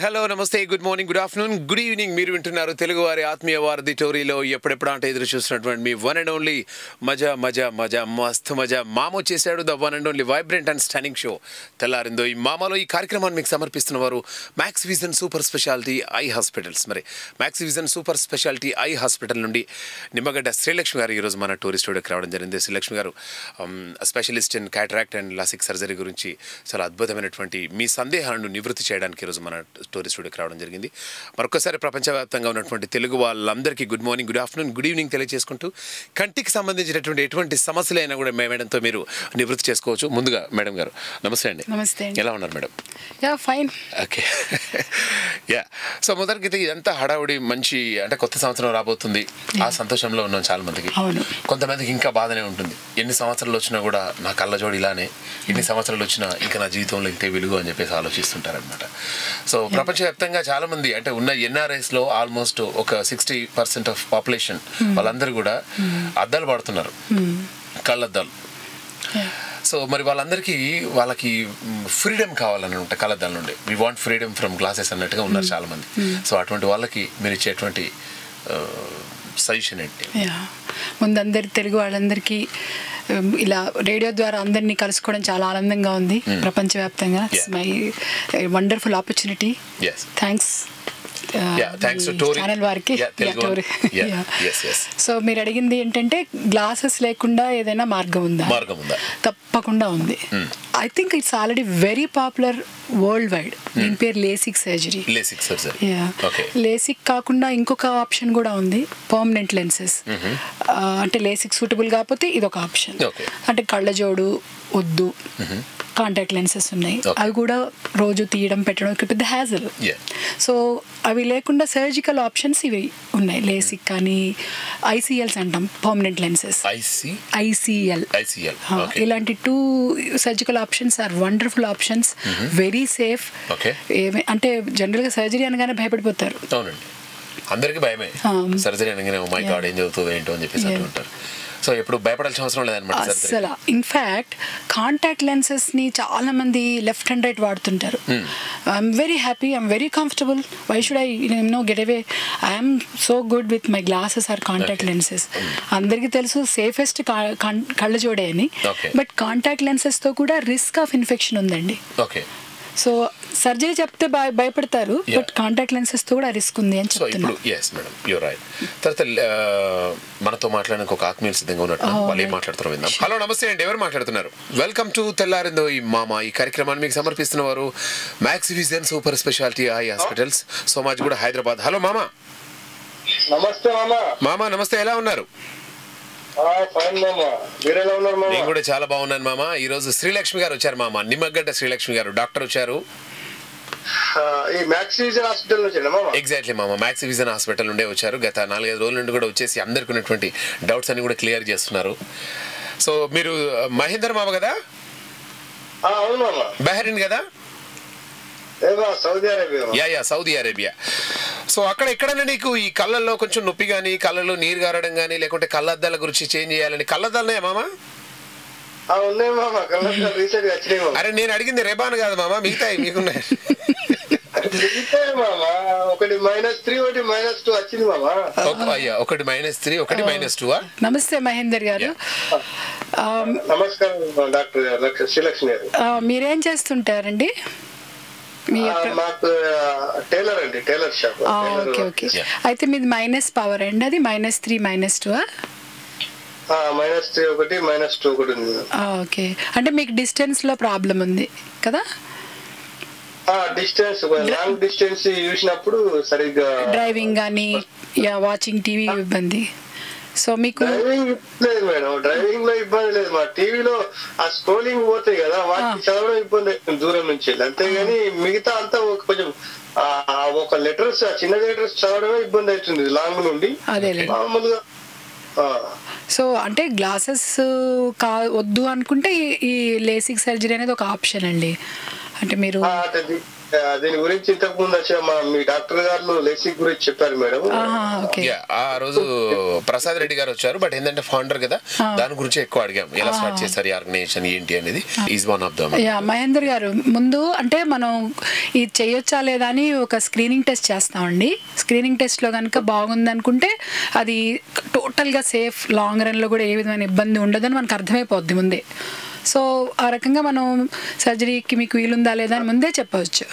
Hello నమస్తే good morning good afternoon good evening మీరు వింటున్నారు తెలుగు వారి ఆత్మీయ వారధి టోరీలో ఎప్పుడెప్పుడు అంటే ఎదురు చూస్తున్నటువంటి మీ వన్ అండ్ ఓన్లీ మజా మజా మజా మస్తు మజా మామ వచ్చేసాడు the one and only vibrant and stunning show తెల్లారిందో ఈ మామలో ఈ కార్యక్రమాన్ని మీకు సమర్పిస్తున్న వారు Max Vision super speciality eye hospitals. మరి Max Vision super speciality eye hospital నుండి నిమ్మగడ్డ శ్రీలక్ష్మి గారు ఈరోజు మన టూరిస్ట్ స్టూడియోకి రావడం జరిగింది. శ్రీలక్ష్మి గారు specialist in cataract and LASIK surgery గురించి చాలా అద్భుతమైనటువంటి మీ సందేహాలను నివృత్తి చేయడానికి ఈరోజు మన టూరిస్ట్ స్టూడియోకి రావడం జరిగింది. మరొకసారి ప్రపంచవ్యాప్తంగా ఉన్నటువంటి తెలుగు వాళ్ళందరికీ good morning good afternoon good evening తెలియజేసుకుంటూ కంటికి సంబంధించినటువంటి ఎటువంటి సమస్యలైనా కూడా మేడంతో మీరు నివృత్తి చేసుకోవచ్చు. ముందుగా మేడం గారు నమస్తే అండి. నమస్తే. ఎలా ఉన్నారు madam? Ya fine. Okay ya. So మొదటికైతే ఇదంతా హడావుడి మంచి అంటే కొత్త సంవత్సరం రాబోతుంది ఆ సంతోషంలో ఉన్నాం చాలా మందికి. కొంతమందికి ఇంకా బాధనే ఉంటుంది. ఎన్ని సంవత్సరాలు వచ్చినా కూడా నా కళ్ళజోడు ఇలానే, ఎన్ని సంవత్సరాలు వచ్చినా ఇంకా నా జీవితంలో ఇంతే వెలుగు అని చెప్పేసి ఆలోచిస్తుంటారనమాట. సో ప్రపంచవ్యాప్తంగా చాలా మంది అంటే ఉన్న ఎన్ఆర్ఐస్లో ఆల్మోస్ట్ ఒక 60% ఆఫ్ పాపులేషన్ వాళ్ళందరూ కూడా అద్దాలు పడుతున్నారు, కళ్ళద్దాలు. సో మరి వాళ్ళకి ఫ్రీడమ్ కావాలని ఉంటాయి కళ్ళద్దాల నుండి. We want freedom from glasses అన్నట్టుగా ఉన్నారు చాలా మంది. సో అటువంటి వాళ్ళకి మీరు ఇచ్చేటువంటి సజెషన్ ఏంటి? ముందు అందరి తెలుగు వాళ్ళందరికీ ఇలా రేడియో ద్వారా అందరినీ కలుసుకోవడం చాలా ఆనందంగా ఉంది ప్రపంచవ్యాప్తంగా. My wonderful opportunity. Thanks channel వారికి. సో మీరు అడిగింది ఏంటంటే గ్లాసెస్ లేకుండా ఏదైనా మార్గం ఉందా? తప్పకుండా ఉంది. I think it's already very popular world wide. దీని పేరు లేసిక్ సర్జరీ. లేసిక్ కాకుండా ఇంకొక ఆప్షన్ కూడా ఉంది, పర్మనెంట్ లెన్సెస్. అంటే లేసిక్ సూటబుల్ కాకపోతే ఇదొక ఆప్షన్. అంటే కళ్ళజోడు వద్దు, కాంటాక్ట్ లెన్సెస్ ఉన్నాయి, అవి కూడా రోజు తీయడం పెట్టడం పెద్ద హ్యాజల్. సో అవి లేకుండా సర్జికల్ ఆప్షన్స్ ఇవి ఉన్నాయి. లేసిక్ కానీ ఐసీఎల్స్ అంటాం, పర్మనెంట్ లెన్సెస్. ఐసీఎల్ ఇలాంటి 2 surgical options are wonderful options, very safe. అంటే జనరల్గా సర్జరీ అనగానే భయపడిపోతారు. అందరికీ భయమే సర్జరీ అనగానే, ఓ మై గాడ్ ఏం చదువుతుందో ఏంటో అని చెప్పేసి అంటుంటారు. సో ఎప్పుడు భయపడాల్సిన అవసరం లేదన్నమాట అసలు. ఇన్ఫ్యాక్ట్ కాంటాక్ట్ లెన్సెస్ ని చాలా మంది లెఫ్ట్ అండ్ రైట్ వాడుతుంటారు. I'm very happy, I'm very comfortable. Why should I get away? I'm so good with my glasses or contact lenses. అందరికీ తెలుసు సేఫెస్ట్ కళ్ళజోడే అని, బట్ కాంటాక్ట్ లెన్సెస్ తో కూడా రిస్క్ ఆఫ్ ఇన్ఫెక్షన్ ఉందండి. సో సర్జరీ చెప్తే భయపడతారు, but contact lenses తో కూడా రిస్క్ ఉంది అని చెప్తున్నారు. తర్వాత మనతో మాట్లాడడానికి ఒక ఆత్మీయులు సిద్ధంగా ఉన్నట్టు వాళ్ళు ఏం మాట్లాడుతారో విందాం. హలో నమస్తే అండి, ఎవరు మాట్లాడుతున్నారు? వెల్కమ్ టు తెల్లారిందో ఈ మామ. ఈ కార్యక్రమాన్ని మీకు సమర్పిస్తున్న వారు Max Vision super speciality eye hospitals, Somajiguda, Hyderabad. Hello మామ. నమస్తే మామ. నమస్తే, ఎలా ఉన్నారు? నేను కూడా చాలా బాగున్నాను మామ. ఈ రోజు శ్రీలక్ష్మి గారు వచ్చారు మామ, నిమ్మగడ్డ శ్రీలక్ష్మి గారు డాక్టర్ వచ్చారు. ఎగ్జాక్ట్లీ మామ, మ్యాక్స్ విజన్ హాస్పిటల్ నుండే వచ్చారు. గత 4-5 రోజుల నుండి కూడా వచ్చేసి అందరికి ఉన్నటువంటి డౌట్స్ అన్ని కూడా క్లియర్ చేస్తున్నారు. సో మీరు మహేందర్ మామ కదా? బహ్రెయిన్ కదా? Saudi Arabia. సో అక్కడ ఎక్కడైనా నీకు ఈ కళ్ళల్లో కొంచెం నొప్పి కానీ, కళ్ళలో నీరు గారడం కానీ, లేకుంటే కళ్ళద్దాల గురించి చేంజ్ చేయాలని కళ్ళద్దాలున్నాయా మామ? అరే నేను అడిగింది రెబాన్ కాదు మామ, మిగతా మీకున్నాయి. ఒకటి -3 ఒకటి -2 వచ్చింది మామ. ఒకటి -3 ఒకటి -2. నమస్తే మహేందర్ గారు. నమస్కారం డాక్టర్ శ్రీలక్ష్మి గారు. మీరేం చేస్తుంటారండి? టైలర్ అండి, టైలర్ షాప్. Okay okay. అయితే మీది మైనస్ పవర్ అండి, అది -3 -2? -3 ఒకటి -2 ఒకటి ఉంది. ఓకే, అంటే మీకు డిస్టెన్స్ లో ప్రాబ్లం ఉంది కదా? డిస్టెన్స్ లాంగ్ డిస్టెన్స్ చూసినప్పుడు సరిగ్గా డ్రైవింగ్ కానీ వాచింగ్ టీవీ ఇబ్బంది. సో మీకు లేదు మేడం, డ్రైవింగ్ లో ఇబ్బంది లేదు. మా టీవీలో ఆ స్క్రోలింగ్ పోతాయి కదా, వాటిని చదవడం ఇబ్బంది అవుతుంది దూరం నుంచి. అంతేగాని మిగతా అంతా కొంచెం ఒక లెటర్స్, చిన్న లెటర్స్ చదవడమే ఇబ్బంది అవుతుంది లాంగ్ నుండి. మామూలుగా సో అంటే గ్లాసెస్ వద్దు అనుకుంటే ఈ లేసిక్ సర్జరీ అనేది ఒక ఆప్షన్ అండి. అంటే మీరు దీని గురించి ఇంతకు ముందు వచ్చిన మీ డాక్టర్ గారు లేసిక్ గురించి చెప్పారు మేడం. ఆ రోజు ప్రసాద్ రెడ్డి గారు వచ్చారు, బట్ ఏంటంటే ఫౌండర్ కదా, దాని గురించి ఎక్కువ అడిగాం, ఎలా స్టార్ట్ చేస్తారు ఈ ఆర్గనైజేషన్ ఏంటి అనేది. Is one of them. Mahender గారు, ముందు అంటే మనం ఇది చేయొచ్చా లేదా అని ఒక స్క్రీనింగ్ టెస్ట్ చేస్తామండి. స్క్రీనింగ్ టెస్ట్లో కనుక బాగుంది అనుకుంటే అది టోటల్గా సేఫ్, లాంగ్ రన్లో కూడా ఏ విధమైన ఇబ్బంది ఉండదని మనకు అర్థమైపోద్ది ముందే. సో ఆ రకంగా మనం సర్జరీకి మీకు వీలుందా లేదా అని ముందే చెప్పవచ్చు.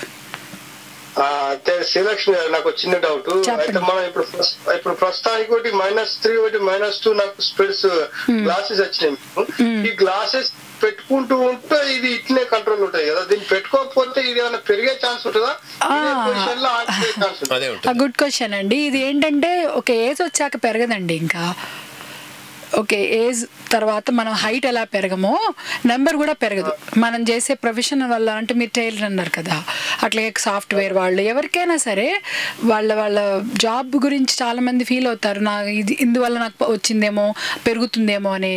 అయితే శ్రీలక్ష్మి గారు, నాకు చిన్న డౌట్. అయితే మనం ఇప్పుడు ప్రస్తుతానికి ఒకటి -3 ఒకటి -2 నాకు స్పెడ్స్ గ్లాసెస్ వచ్చినాయి. ఈ గ్లాసెస్ పెట్టుకుంటూ ఉంటే ఇది ఇట్లే కంట్రోల్ ఉంటాయి కదా, దీన్ని పెట్టుకోకపోతే ఇది ఏమైనా పెరిగే ఛాన్స్ ఉంటుందా? గుడ్ క్వశ్చన్ అండి. ఇది ఏంటంటే ఒక ఏజ్ వచ్చాక పెరగదండి. ఇంకా ఓకే, ఏజ్ తర్వాత మనం హైట్ ఎలా పెరగమో నెంబర్ కూడా పెరగదు. మనం చేసే ప్రొఫెషన్ వల్ల, అంటే మీరు టైలర్ అన్నారు కదా, అట్లాగే సాఫ్ట్వేర్ వాళ్ళు ఎవరికైనా సరే వాళ్ళ జాబ్ గురించి చాలామంది ఫీల్ అవుతారు, ఇది ఇందువల్ల నాకు వచ్చిందేమో, పెరుగుతుందేమో అనే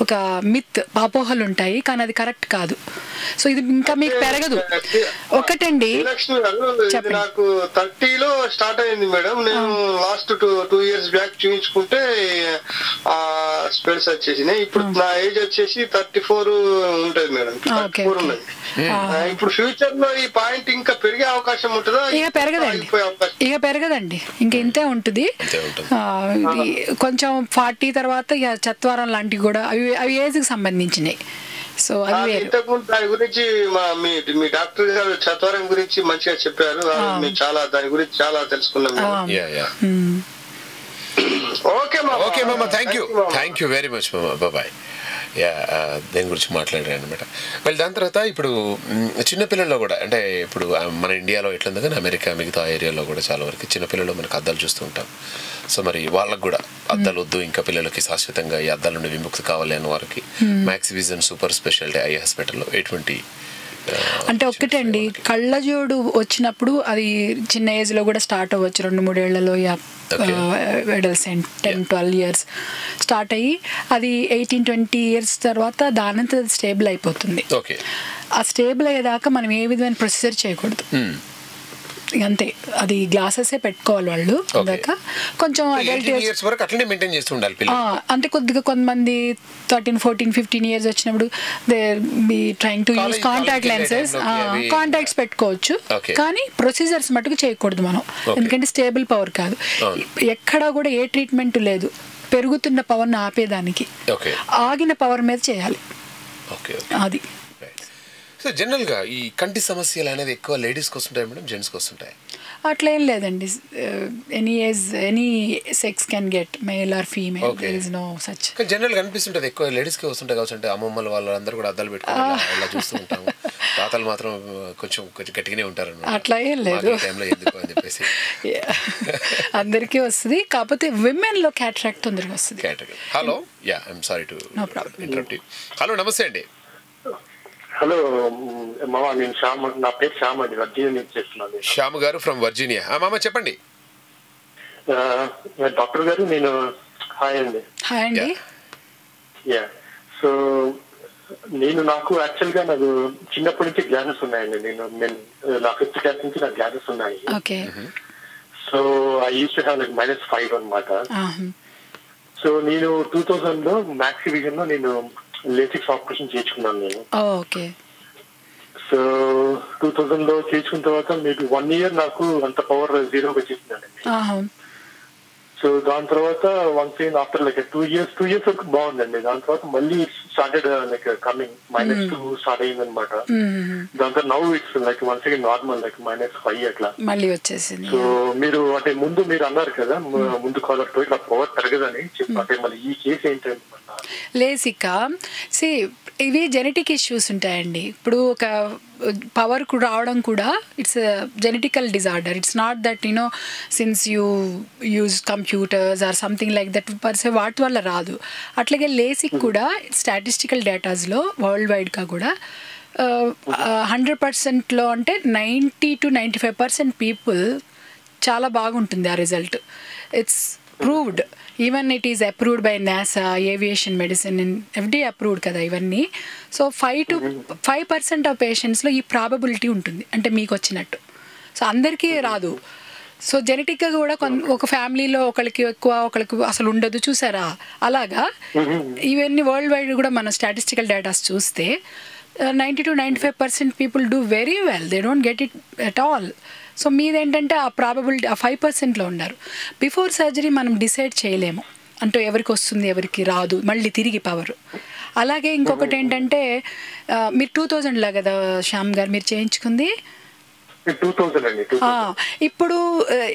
ఒక మిత్, అపోహలు ఉంటాయి, కానీ అది కరెక్ట్ కాదు. సో ఇది ఇంకా మీకు పెరగదు. ఒకటండి, నాకు 30లో స్టార్ట్ అయింది మేడం. నేను లాస్ట్ 2 years బ్యాక్ చూపించుకుంటే స్పెడ్స్ వచ్చేసినాయి. ఇప్పుడు నా ఏజ్ వచ్చేసి 34 ఉంటది మేడం, 34 ఉన్నది. ఇప్పుడు ఫ్యూచర్ లో ఈ పాయింట్ ఇంకా పెరిగే అవకాశం ఉంటుందా? ఇక పెరగదండి, ఇంక ఇంతే ఉంటుంది. కొంచెం 40 తర్వాత ఇక చత్వారం లాంటివి కూడా అవి ఏజ్ కి సంబంధించినవి. సో అది ఇంతకుముందు దాని గురించి మీ డాక్టర్ గారు చత్వారం గురించి మంచిగా చెప్పారు. దాని గురించి చాలా తెలుసుకున్నాం. ఓకే మామ, థ్యాంక్ యూ వెరీ మచ్ మామ, బాయ్. దేని గురించి మాట్లాడారు అనమాట. మళ్ళీ దాని తర్వాత ఇప్పుడు చిన్నపిల్లల్లో కూడా, అంటే ఇప్పుడు మన ఇండియాలో ఎట్లుంది కానీ అమెరికా మిగతా ఏరియాలో కూడా చాలా వరకు చిన్నపిల్లలు మనకు అద్దాలు చూస్తూ ఉంటాం. సో మరి వాళ్ళకు కూడా అద్దాలు వద్దు, ఇంకా పిల్లలకి శాశ్వతంగా ఈ అద్దాల నుండి విముక్తి కావాలి అని వారికి max Vision super speciality I హాస్పిటల్లో ఎటువంటి అంటే ఒక్కటండి, కళ్ళజోడు వచ్చినప్పుడు అది చిన్న ఏజ్లో కూడా స్టార్ట్ అవ్వచ్చు. 2-3 ఏళ్లలో అడల్సెంట్ 10-12 years స్టార్ట్ అయ్యి అది 18-20 years తర్వాత దానంతా స్టేబుల్ అయిపోతుంది. ఆ స్టేబుల్ అయ్యేదాకా మనం ఏ విధమైన ప్రొసీజర్ చేయకూడదు. అంతే, అది గ్లాసెస్ పెట్టుకోవాలి వాళ్ళు. కొంచెం అంటే కొద్దిగా కొంతమంది 13-14-15 years వచ్చినప్పుడు they be trying to use contact lenses, contacts పెట్టుకోవచ్చు, కానీ ప్రొసీజర్స్ మటుకు చేయకూడదు మనం, ఎందుకంటే స్టేబుల్ పవర్ కాదు. ఎక్కడా కూడా ఏ ట్రీట్మెంట్ లేదు పెరుగుతున్న పవర్ని ఆపేదానికి, ఆగిన పవర్ మీద చేయాలి. అది సో జనరల్గా ఈ కంటి సమస్యలు అనేది ఎక్కువ లేడీస్కి వస్తుంటాయి మేడం, జెంట్స్కి వస్తుంటాయి? అట్లా ఏం లేదండి. Any age any sex can get, male or female, there is no such. జనరల్గా అనిపిస్తుంటుంది ఎక్కువ లేడీస్కి వస్తుంటాయి కావచ్చు. అంటే అమ్మమ్మలు వాళ్ళందరూ కూడా అద్దాలు పెట్టుకుని అలా చూస్తూ ఉంటాము, తాతలు మాత్రం కొంచెం గట్టిగానే ఉంటారు. అట్లా ఏం లేదు, టైంలో ఎందుకు అని చెప్పేసి అందరికీ వస్తుంది, కాకపోతే విమెన్ లో క్యాటరాక్ట్ తొందరగా వస్తుంది. Hello, I'm sorry to interrupt you. Hello, నమస్తే అండి. హలో మామ, నేను శ్యామ్, నా పేరు శ్యామ్ అండి, వర్జీనియా నుంచి చేస్తున్నాను. శ్యామ్ గారు ఫ్రమ్ వర్జీనియా. మామ చెప్పండి. డాక్టర్ గారు, నేను హాయ్ అండి. సో నాకు యాక్చువల్ గా నాకు చిన్నప్పటి నుంచి గ్లాసెస్ ఉన్నాయండి. నేను నా 5th class నుంచి నాకు గ్లాసెస్ ఉన్నాయి. So I use to have like -5 అన్నమాట. సో నేను 2000 లో మ్యాక్స్ విజన్ లో నేను లేసిక్స్ ఆపరేషన్ చేయించుకున్నాను నేను. సో 2000 లో చేయించుకున్న తర్వాత మీకు 1 year నాకు అంత పవర్ 0 వచ్చేసిందండి. సో దాని తర్వాత వన్స్ ఆఫ్టర్ లైక్ 2 years వరకు బాగుందండి. దాని తర్వాత మళ్ళీ స్టార్టెడ్ లైక్ కమింగ్ -2 స్టార్ట్ అయింది అనమాట. దాని తర్వాత now it's like once again normal like -5 అట్లా మళ్ళీ వచ్చేసింది. సో మీరు అంటే ముందు మీరు అన్నారు కదా ముందు కాలర్ తో ఇట్లా పవర్ పెరగదని చెప్పి, అంటే మళ్ళీ ఈ కేసు ఏంటంటే లేసికా ఇవి జెనెటిక్ ఇష్యూస్ ఉంటాయండి. ఇప్పుడు ఒక పవర్ రావడం కూడా it's genetical disorder. It's not that since you use computers or something like that per se వాటి వల్ల రాదు. అట్లాగే లేసిక్ కూడా స్టాటిస్టికల్ డేటాస్లో వరల్డ్ వైడ్గా కూడా 100%లో అంటే 90 to 95% పీపుల్ చాలా బాగుంటుంది ఆ result. It's proved, even it is approved by NASA, aviation medicine, and FDA approved కదా ఇవన్నీ. సో 5% ఆఫ్ పేషెంట్స్లో ఈ ప్రాబబిలిటీ ఉంటుంది, అంటే మీకు వచ్చినట్టు. సో అందరికీ రాదు. సో జెనెటిక్గా కూడా ఒక ఫ్యామిలీలో ఒకరికి ఎక్కువ ఒకరికి అసలు ఉండదు, చూసారా? అలాగా ఇవన్నీ వరల్డ్ వైడ్ కూడా మన స్టాటిస్టికల్ డేటాస్ చూస్తే 90-95% people do very well, they don't get it at all. So మీదేంటంటే ఆ ప్రాబబిలిటీ ఆ 5%లో ఉన్నారు. బిఫోర్ సర్జరీ మనం డిసైడ్ చేయలేము అంటే ఎవరికి వస్తుంది ఎవరికి రాదు, మళ్ళీ తిరిగి పవర్. అలాగే ఇంకొకటి ఏంటంటే మీరు 2000లో కదా శ్యామ్ గారు మీరు చేయించుకుంది? ఇప్పుడు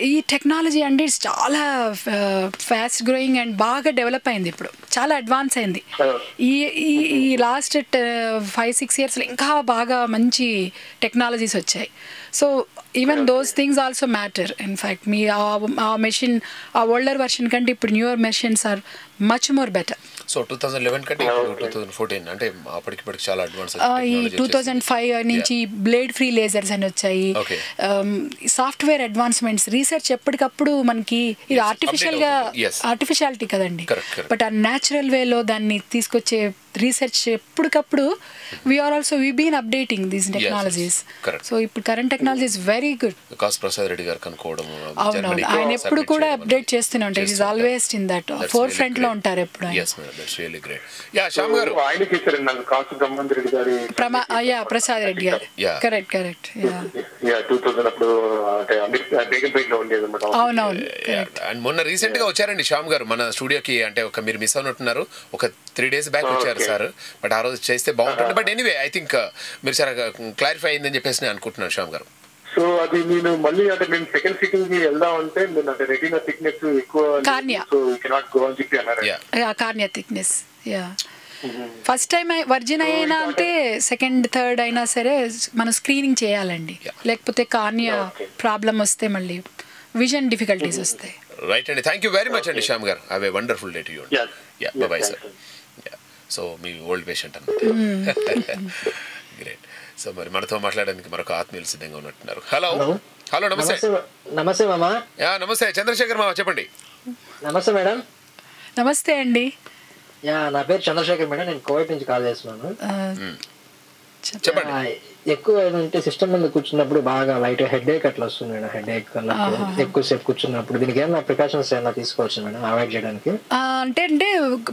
ఈ టెక్నాలజీ అంటే చాలా ఫాస్ట్ గ్రోయింగ్ అండ్ బాగా డెవలప్ అయింది, ఇప్పుడు చాలా అడ్వాన్స్ అయింది. ఈ లాస్ట్ 5-6 yearsలో ఇంకా బాగా మంచి టెక్నాలజీస్ వచ్చాయి. So even those things also matter. In fact మీ ఆ మెషిన్ ఆ ఓల్డర్ వర్షన్ కంటే ఇప్పుడు newer machines are much more better. So 2011 కంటే 2014 అంటే అప్పటికి చాలా అడ్వాన్స్. ఈ 2005 నుంచి బ్లేడ్ ఫ్రీ లేజర్స్ అని వచ్చాయి. సాఫ్ట్వేర్ అడ్వాన్స్మెంట్స్, రీసెర్చ్ ఎప్పటికప్పుడు మనకి ఇది ఆర్టిఫిషియాలిటీ కదండి, బట్ ఆ న్యాచురల్ వేలో దాన్ని తీసుకొచ్చే రీసెర్చ్ ఎప్పటికప్పుడు we been updating these technologies. So ఇప్పుడు current technology is very good. Prasad Reddy గారు కనుక్కోవడం, అవునవును, ఆయన ఎప్పుడు కూడా అప్డేట్ చేస్తూనే ఉంటారు. It is always in that forefront లో ఉంటారు ఎప్పుడు. ప్రసాద్ రెడ్డి గారు, కరెక్ట్ కరెక్ట్. అవునవును. అండ్ మొన్న రీసెంట్ గా వచ్చారండి శ్యామ్ గారు మన స్టూడియోకి, అంటే ఒక మీరు మిస్ అవునట్టున్నారు, ఒక 3 days బ్యాక్ వచ్చారు సార్. బట్ ఆ రోజు చేస్తే బాగుంటుంది. బట్ ఎనీవే ఐ థింక్ మీరు చాలా క్లారిఫై అయిందని చెప్పేసి నేను అనుకుంటున్నాను శ్యామ్ గారు. సో అది నేను మళ్ళీ అంటే మేము సెకండ్ సిట్టింగ్ కి వెళ్దాం అంటే నేను అంటే రెటీనా థిక్నెస్ ఎక్కువ, సో యు కెనాట్ గో అని చెప్పి అన్నారు. Cornea thickness, first time virgin అయినా అంటే సెకండ్ థర్డ్ అయినా సరే మనం స్క్రీనింగ్ చేయాలండి, లేకపోతే కార్నియా ప్రాబ్లం వస్తే మళ్ళీ విజన్ డిఫికల్టీస్ వస్తాయి. రైట్ అండి, థ్యాంక్ యూ వెరీ మచ్ అండి శ్యామ్ గారు. Have a wonderful day to you. By by sir. So me old patient అన్నమాట. గ్రేట్. సో మరి మనతో మాట్లాడడానికి మరొక ఆత్మీయులు సిద్ధంగా ఉన్నట్టున్నారు. హలో హలో నమస్తే. నమస్తే మామా. నమస్తే చంద్రశేఖర్ మామ, చెప్పండి. నమస్తే మేడం. నమస్తే అండి. నా పేరు చంద్రశేఖర్ మేడం, నేను కోవిడ్ నుంచి కాల్ చేస్తున్నాను. చెప్పండి. ఎక్కువ ఏంటంటే సిస్టమ్ మీద కూర్చున్నప్పుడు బాగా లైట్ హెడేక్ అట్లా వస్తుంది మేడం. హెడేక్ ఎక్కువసేపు కూర్చున్నప్పుడు దీనికి ఏమైనా ప్రికాషన్స్ ఏమైనా తీసుకోవచ్చు మేడం అవాయిడ్ చేయడానికి? అంటే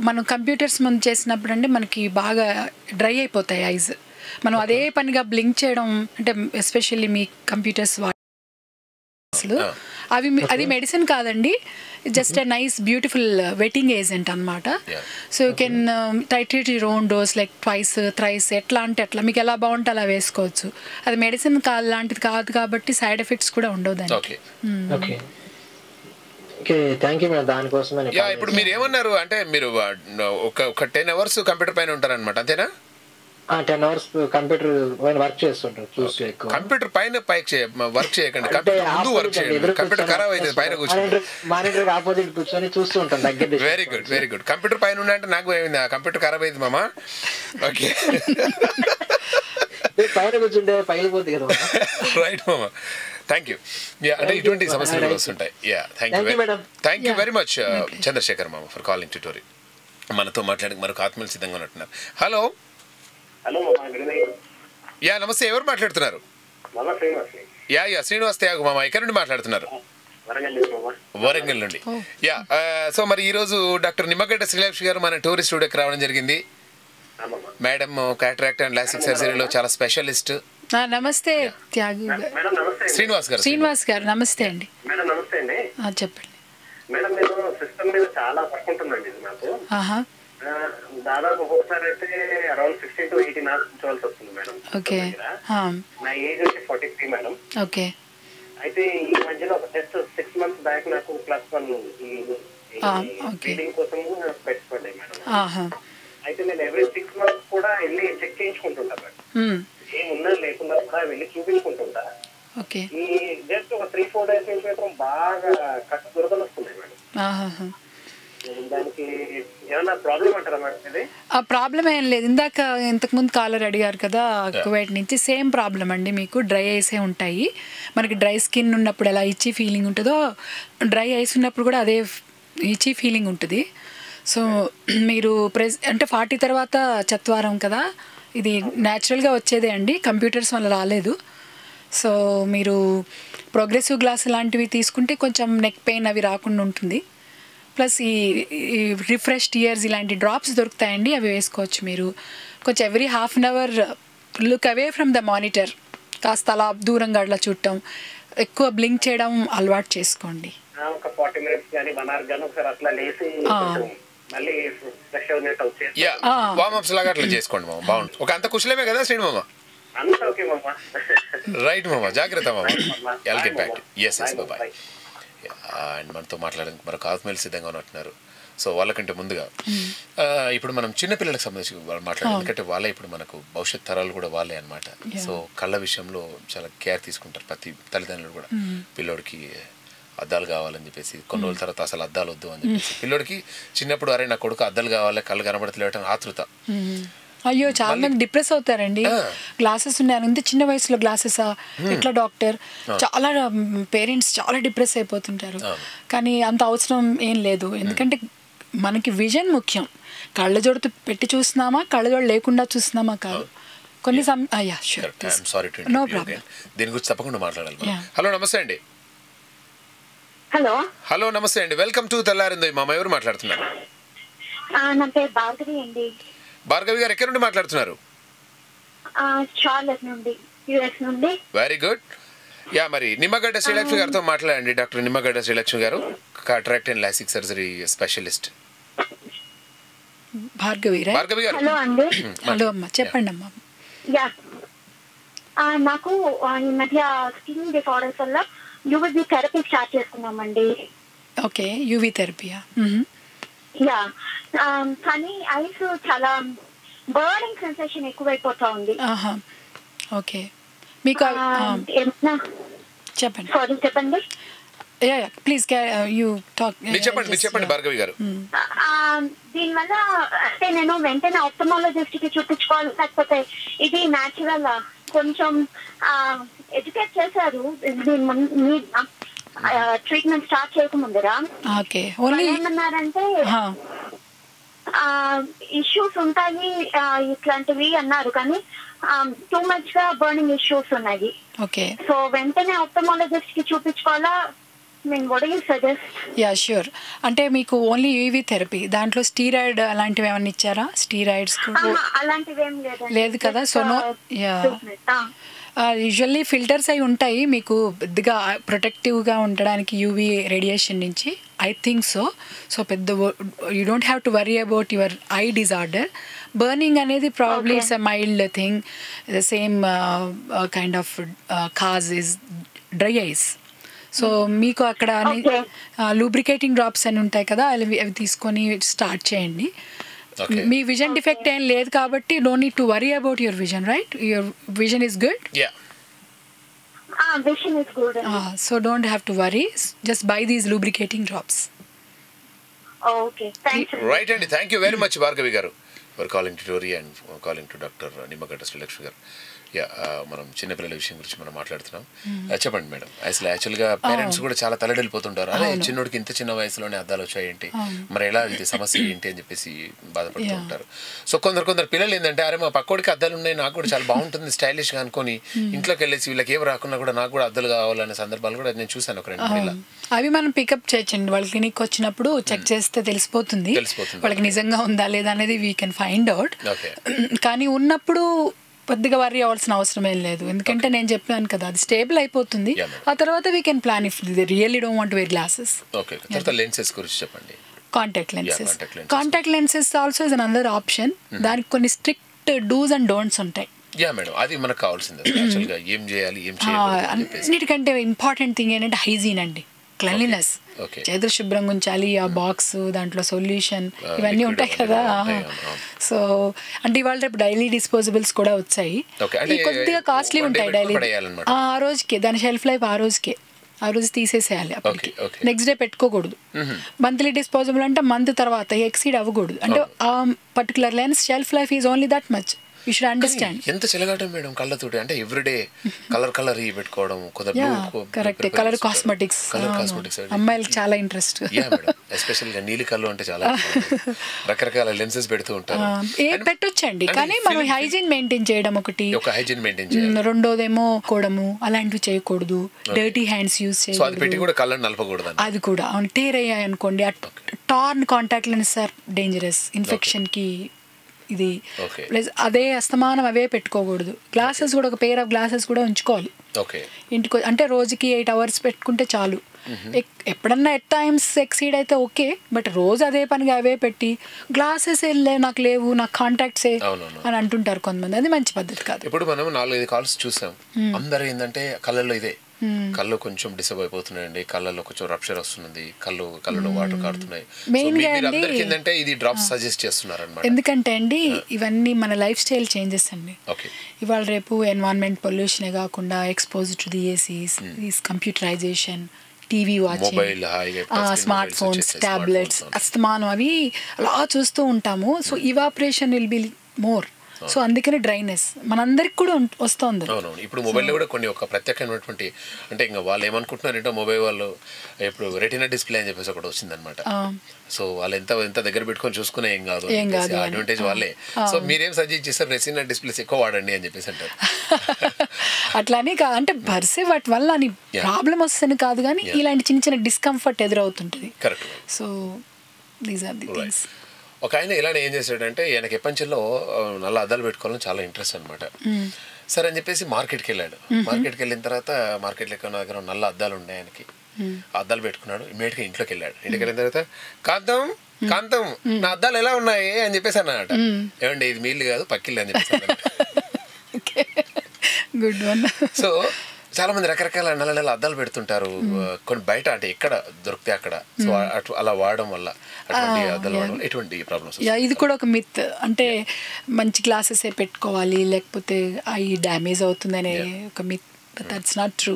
మనం కంప్యూటర్స్ ముందు చేసినప్పుడు అంటే మనకి బాగా డ్రై అయిపోతాయి ఐస్. మనం అదే పనిగా బ్లింక్ చేయడం అంటే ఎస్పెషల్లీ మీ కంప్యూటర్స్ అది మెడిసిన్ కాదండి, just a nice beautiful wetting agent అనమాట. So you can titrate your own dose like twice thrice, ఎట్లా అంటే అట్లా మీకు ఎలా బాగుంటే అలా వేసుకోవచ్చు. అది మెడిసిన్ లాంటిది కాదు కాబట్టి సైడ్ ఎఫెక్ట్స్ కూడా ఉండవు దానికి. దానికోసమే ఇప్పుడు మీరు ఏమన్నారు అంటే మీరు ఒక 10 hours కంప్యూటర్ పైన ఉంటారనమాట, అంతేనా? 10 hours కంప్యూటర్ పైన వర్క్ చేస్తుంటారు. చూసి కంప్యూటర్ పైన వర్క్ చేయకండి, కంప్యూటర్ ముందు వర్క్ చేయండి. కంప్యూటర్ ఖరాబ్ అవుతుంది పైన కూర్చొని, మానిటర్ ఆపోజిట్ కూర్చొని చూస్తూ ఉంటాం దగ్గర. Very good very good. Computer పైన ఉండంటే నాకు ఏమైంది, కంప్యూటర్ ఖరాబ్ అయింది మామా. ఓకే, పైన కూర్చుంటే పగిలిపోతుంది కదా. రైట్ మామా, థ్యాంక్ యూ. అంటే ఇటువంటి సమస్యలు కూడా వస్తుంటాయి. Thank you very much Chandrasekhar మామ ఫర్ కాలింగ్ ట్యూటోరియల్. మనతో మాట్లాడడానికి మరొక ఆత్మీయులు సిద్ధంగా ఉన్నట్టున్నారు. హలో. నమస్తే, ఎవరు మాట్లాడుతున్నారు? శ్రీనివాస్ త్యాగు మామ, ఎక్కడి నుండి మాట్లాడుతున్నారు? వరంగల్ నుండి. సో మరి ఈ రోజు డాక్టర్ నిమ్మగడ్డ శ్రీలక్ష్మి గారు మన టూరిస్ట్ స్టూడియోకి రావడం జరిగింది. మేడం క్యాటరాక్ట్ అండ్ లాసిక్ సర్జరీలో చాలా స్పెషలిస్ట్. నమస్తే త్యాగు. శ్రీనివాస్ గారు నమస్తే అండి. చెప్పండి మేడం. నేను సిస్టమ్ మీద చాలా వర్క్ ఉంటుందండి నాకు. దాదాపు ఒక్కొక్కసారి అయితే అరౌండ్ 16 to 18 hours కూర్చోవాల్సి వస్తుంది మేడం. ఓకే. నా ఏజ్ వచ్చి 43 మేడం. ఓకే. అయితే ఈ మధ్యలో ఒక టెస్ట్ 6 months బ్యాక్ నాకు +1 ఫీడింగ్ కోసం స్పెట్స్ పడ్డాయి మేడం. అయితే నేను ఎవ్రీ 6 months కూడా వెళ్ళి చెక్ చేయించుకుంటుంటా మేడం. ఏమున్నా లేకుండా కూడా వెళ్ళి చూపించుకుంటుంటా. ఈ జస్ట్ ఒక 3-4 days నుంచి మాత్రం బాగా కట్టు దురదలు వస్తున్నాయి మేడం. దానికి ఏమన్నా ప్రాబ్లం అంటారా మేడం? ఆ ప్రాబ్లం ఏం లేదు. ఇంతకుముందు కాలర్ అడిగారు కదా కువైట్ నుంచి, సేమ్ ప్రాబ్లం అండి. మీకు డ్రై ఐసే ఉంటాయి. మనకి డ్రై స్కిన్ ఉన్నప్పుడు ఎలా ఇచ్చి ఫీలింగ్ ఉంటుందో డ్రై ఐస్ ఉన్నప్పుడు కూడా అదే ఇచ్చి ఫీలింగ్ ఉంటుంది. సో మీరు అంటే 40 తర్వాత చత్వారం కదా, ఇది న్యాచురల్గా వచ్చేదే అండి, కంప్యూటర్స్ వల్ల రాలేదు. సో మీరు ప్రోగ్రెసివ్ గ్లాస్ లాంటివి తీసుకుంటే కొంచెం నెక్ పెయిన్ అవి రాకుండా ఉంటుంది. ప్లస్ ఈ రిఫ్రెష్డ్ ఇయర్స్ ఇలాంటి డ్రాప్స్ దొరుకుతాయండి, అవి వేసుకోవచ్చు మీరు. కొంచెం every half an hour look away from the monitor, కాస్త అలా దూరంగా అట్లా చూడటం, ఎక్కువ బ్లింక్ చేయడం అలవాటు చేసుకోండి. ఒక 40 minutes కానీ 1 hour కానీ ఒకసారి అట్లా లేసి మళ్ళీ ఫ్రెష్ అవునట్టు వచ్చేసి వార్మప్స్ లాగా అట్లా చేసుకోండి మామ, బాగుంటుంది. ఒక అంత కుశలమే కదా శ్రీను మామ? అంతా ఓకే మామ. రైట్ మామ, జాగ్రత్త మామ. I'll get back to you. Yes, bye. And మనతో మాట్లాడడానికి మరొక ఆత్మీయులు సిద్ధంగా ఉన్నట్టున్నారు. సో వాళ్ళకంటే ముందుగా ఇప్పుడు మనం చిన్నపిల్లలకు సంబంధించి మాట్లాడాలి, ఎందుకంటే వాళ్ళే ఇప్పుడు మనకు భవిష్యత్ తరాలు కూడా వాళ్ళే అనమాట. సో కళ్ళ విషయంలో చాలా కేర్ తీసుకుంటారు ప్రతి తల్లిదండ్రులు కూడా. పిల్లోడికి అద్దాలు కావాలని చెప్పేసి, కొన్ని రోజుల తర్వాత అసలు అద్దాలు వద్దు అని చెప్పేసి, పిల్లోడికి చిన్నప్పుడు అరే నా కొడుకు అద్దాలు కావాలి, కళ్ళు కనబడతలేవటం ఆతృత. అయ్యో చాలా మంది డిప్రెస్ అవుతారండి. గ్లాసెస్ ఉన్నాయి, ఇంత చిన్న వయసులో గ్లాసెసా ఎట్లా డాక్టర్, చాలా పేరెంట్స్ చాలా డిప్రెస్ అయిపోతుంటారు. కానీ అంత అవసరం ఏం లేదు, ఎందుకంటే మనకి విజన్ ముఖ్యం. కళ్ళజోడు పెట్టి చూస్తున్నామా, కళ్ళజోడు లేకుండా చూస్తున్నామా కాదు. కొన్ని నో ప్రాబ్లం, దీని గురించి తప్పకుండా మాట్లాడాలి. హలో నమస్తే అండి. హలో నమస్తే అండి, వెల్కమ్ టు తెల్లారిందో మామ. ఎవరు మాట్లాడుతున్నారు? నా పేరు భార్గవి అండి. భార్గవి గారు ఎక్కడి నుండి మాట్లాడుతున్నారు? చార్లెట్ నుండి, యుఎస్ నుండి. Very good. యా, మరి నిమ్మగడ్డ శ్రీలక్ష్మి గారితో మాట్లాడండి. డాక్టర్ నిమ్మగడ్డ శ్రీలక్ష్మి గారు, cataract and LASIK surgery specialist. Bhargavi గారు. హలో అండి. హలో అమ్మా, చెప్పండి అమ్మా. యా, నాకు ఈ మధ్య స్కిన్ డిసార్డర్స్ వల్ల యూవీ థెరపీ స్టార్ట్ చేసుకున్నామండి. ఓకే, యూవీ థెరపీయా? యా, కానీ ఐస్ చాలా బర్నింగ్ సెన్సేషన్ ఎక్కువైపోతా ఉంది. ఓకే, మీకు చెప్పండి. సారీ, చెప్పండి. Please you talk. చెప్పండి భార్గవి గారు. దీనివల్ల అంటే నేను వెంటనే ఆప్థమాలజిస్ట్ కి చూపించుకోవాలి, లేకపోతే ఇది న్యాచురల్? కొంచెం ఎడ్యుకేట్ చేశారు దీని మీద ట్రీట్మెంట్ స్టార్ట్ చేయకముందరా. ఏమన్నారంటే ఇష్యూస్ ఉంటాయి ఇట్లాంటివి అన్నారు, కానీ టూ మచ్ గా బర్నింగ్ ఇష్యూస్ ఉన్నాయి. సో వెంటనే ఆప్థమాలజిస్ట్ కి చూపించుకోవాలా? Ya sure. అంటే మీకు ఓన్లీ యూవీ థెరపీ, దాంట్లో స్టీరాయిడ్ అలాంటివి ఏమన్నా ఇచ్చారా? స్టీరాయిడ్స్ లేదు కదా? So no. Ya, usually filters అయి ఉంటాయి మీకు పెద్దగా ప్రొటెక్టివ్గా ఉండడానికి యూవీ రేడియేషన్ నుంచి, ఐ థింక్ సో. సో పెద్ద you don't have to worry about your eye disorder. Burning అనేది probably it's a mild thing. The same kind of cause is dry ice. So మీకు అక్కడ లూబ్రికేటింగ్ డ్రాప్స్ అని ఉంటాయి కదా, అవి తీసుకొని స్టార్ట్ చేయండి. మీ విజన్ డిఫెక్ట్ ఏం లేదు కాబట్టి don't need to worry about your vision, right? Your vision is good. So don't have to worry, just buy these lubricating drops. Right అండి, thank you very much Bhargavi గారు for calling to Tori and calling to doctor Nimmagadda Srilakshmi గారు. Ya, మనం చిన్నపిల్లల విషయం గురించి మనం మాట్లాడుతున్నాం. చెప్పండి మేడం, అసలు యాక్చువల్గా పేరెంట్స్ కూడా చాలా తలడిల్లిపోతుంటారు. అదే చిన్నోడికి ఇంత చిన్న వయసులోనే అద్దాలు వచ్చాయేంటి, మరి ఎలా ఇది సమస్య ఏంటి అని చెప్పేసి బాధపడుతూ ఉంటారు. సో కొందరు పిల్లలు ఏంటంటే, అరే మా పక్కోడికి అద్దాలు ఉన్నాయి, నాకు కూడా చాలా బాగుంటుంది స్టైలిష్గా అనుకొని ఇంట్లోకి వెళ్ళేసి వీళ్ళకి ఏం రాకున్నా కూడా నాకు కూడా అద్దాలు కావాలనే సందర్భాలు కూడా నేను చూసాను ఒక 2 నెలలు. అవి మనం పికప్ చేయొచ్చండి. వాళ్ళ క్లినిక్ వచ్చినప్పుడు చెక్ చేస్తే తెలిసిపోతుంది వాళ్ళకి నిజంగా ఉందా లేదా అనేది. We can find out. కానీ ఉన్నప్పుడు పెద్దగా వరీ అవ్వాల్సిన అవసరం ఏం లేదు, ఎందుకంటే నేను చెప్పాను కదా, అది స్టేబుల్ అయిపోతుంది. ఆ తర్వాత we can plan if they really don't want to wear glasses. Lenses గురించి చెప్పండి. Contact lenses also is another option. దానికి కొన్ని స్ట్రిక్ట్ డూస్ అండ్ డోంట్స్ ఉంటాయి. యా మేడం, అది మనకు కావాల్సింది. యాక్చువల్గా ఏం చేయాలి, ఏం చేయాలి, అన్నిటికంటే ఇంపార్టెంట్ థింగ్ ఏంటంటే హైజీన్ అండి, క్లెన్లీనెస్. చేతులు శుభ్రంగా ఉంచాలి, ఆ బాక్స్ దాంట్లో సొల్యూషన్ ఇవన్నీ ఉంటాయి కదా. సో అంటే ఇవాళ రేపు డైలీ డిస్పోజబుల్స్ కూడా వచ్చాయి, కొద్దిగా కాస్ట్లీ ఉంటాయి. డైలీ ఆ రోజుకే దాని షెల్ఫ్ లైఫ్ ఆ రోజు తీసేసేయాలి, అప్పటికి నెక్స్ట్ డే పెట్టుకోకూడదు. మంత్లీ డిస్పోజబుల్ అంటే మంత్ తర్వాత ఎక్సీడ్ అవ్వకూడదు. అంటే ఆ particular lens shelf life is only that much. You should understand. ఎంత చెలగాటం మేడం కళ్ళతోటి, అంటే ఎవ్రీడే కలర్ పెట్టుకోవడం, కరెక్ట్. కలర్ కాస్మెటిక్స్ అమ్మాయిలకు చాలా ఇంట్రెస్ట్. ఎస్పెషల్గా నీలి కళ్ళు అంటే చాలా రకరకాల లెన్సెస్ పెడుతూ ఉంటారు. పెట్టొచ్చండి, కానీ మనం హైజీన్ మెయింటైన్ చేయడం ఒకటి, రెండోదేమో కోడము అలాంటివి చేయకూడదు, డర్టీ హ్యాండ్స్ యూజ్ చేయకూడదు. అది కూడా టేర్ అయ్యాయి అనుకోండి, torn contact lens are dangerous infection కి. ఇది ప్లస్ అదే అస్తమానం అవే పెట్టుకోకూడదు. గ్లాసెస్ కూడా ఒక పేర్ ఆఫ్ గ్లాసెస్ కూడా ఉంచుకోవాలి ఇంటికి, అంటే రోజుకి 8 hours పెట్టుకుంటే చాలు. ఎప్పుడన్నా ఎట్ టైమ్స్ ఎక్సీడ్ అయితే ఓకే, బట్ రోజు అదే పనిగా అవే పెట్టి గ్లాసెస్ నాకు లేవు, నాకు కాంటాక్ట్సే అని అంటుంటారు కొంతమంది. అది మంచి పద్ధతి కాదు. ఇప్పుడు మనం 4-5 calls చూసాం, అందరూ ఏంటంటే కళ్ళల్లో ఇదే, కళ్ళు కొంచెం డిస్టర్బ్ అయిపోతున్నాయండి, కళ్ళలో కొంచెం రప్చర్ వస్తుంది, కళ్ళలో వాటర్ కారుతున్నాయి. ఏంటంటే ఇది డ్రాప్స్ సజెస్ట్ చేస్తున్నారు అన్నమాట. ఎందుకంటే అండి ఇవన్నీ మన లైఫ్ స్టైల్ చేంజెస్ అండి. ఇవాళ రేపు ఎన్వైరన్మెంట్ పొల్యూషనే కాకుండా expose to the ACs, computerization, TV watching, smart phones, tablets, అస్తమానం అవి అలా చూస్తూ ఉంటాము. So evaporation will be more. So అందుకనే డ్రైనెస్ మనందరికి కూడా వస్తుంది. అవునవును. ఇప్పుడు మొబైల్లో కూడా కొన్ని ఒక ప్రత్యేకమైనటువంటి, అంటే ఇంకా వాళ్ళు ఏమనుకుంటున్నారంటే మొబైల్ వాళ్ళు ఇప్పుడు రెటినా డిస్ప్లే అని చెప్పేసి ఒకటి వచ్చిందనమాట. సో వాళ్ళు ఎంత దగ్గర పెట్టుకొని చూసుకునే ఏం కాదు, అడ్వాంటేజ్ వాళ్ళే. సో మీరేం సజెస్ట్ చేస్తారు, రెటినా డిస్ప్లేస్ ఎక్కువ వాడండి అని చెప్పేసి అంటారు. అట్లానే అంటే బర్సే వాటి వల్ల అని ప్రాబ్లం వస్తుంది కాదు, కానీ ఇలాంటి చిన్న డిస్కంఫర్ట్ ఎదురవుతుంటుంది. Correct. So these are the things. ఒక ఆయన ఇలానే ఏం చేశాడంటే, ఆయనకి ఎప్పంచెల్లో నల్ల అద్దాలు పెట్టుకోవాలని చాలా ఇంట్రెస్ట్ అనమాట. సరే అని చెప్పేసి మార్కెట్కి వెళ్ళాడు. మార్కెట్కి వెళ్ళిన తర్వాత మార్కెట్లో ఎక్కడ దగ్గర నల్ల అద్దాలు ఉండే ఆయనకి, అద్దాలు పెట్టుకున్నాడు. ఇమీడియట్గా ఇంట్లోకి వెళ్ళాడు. ఇంటికి వెళ్ళిన తర్వాత కాంతం నా అద్దాలు ఎలా ఉన్నాయి అని చెప్పేసి అన్నమాట. ఏమండి ఇది మీళ్ళు కాదు పక్కిళ్ళు అని చెప్పేసి. Good one. సో చాలా మంది రకరకాల నెల అద్దాలు పెడుతుంటారు, కొన్ని బయట అంటే ఎక్కడ దొరికితే అక్కడ. సో అలా వాడడం వల్ల అద్దాలు వాడడం ఎటువంటి ప్రాబ్లమ్స్? ఇది కూడా ఒక మిత్. అంటే మంచి గ్లాసెస్ పెట్టుకోవాలి లేకపోతే అవి డ్యామేజ్ అవుతుందనే ఒక myth. But that's not true.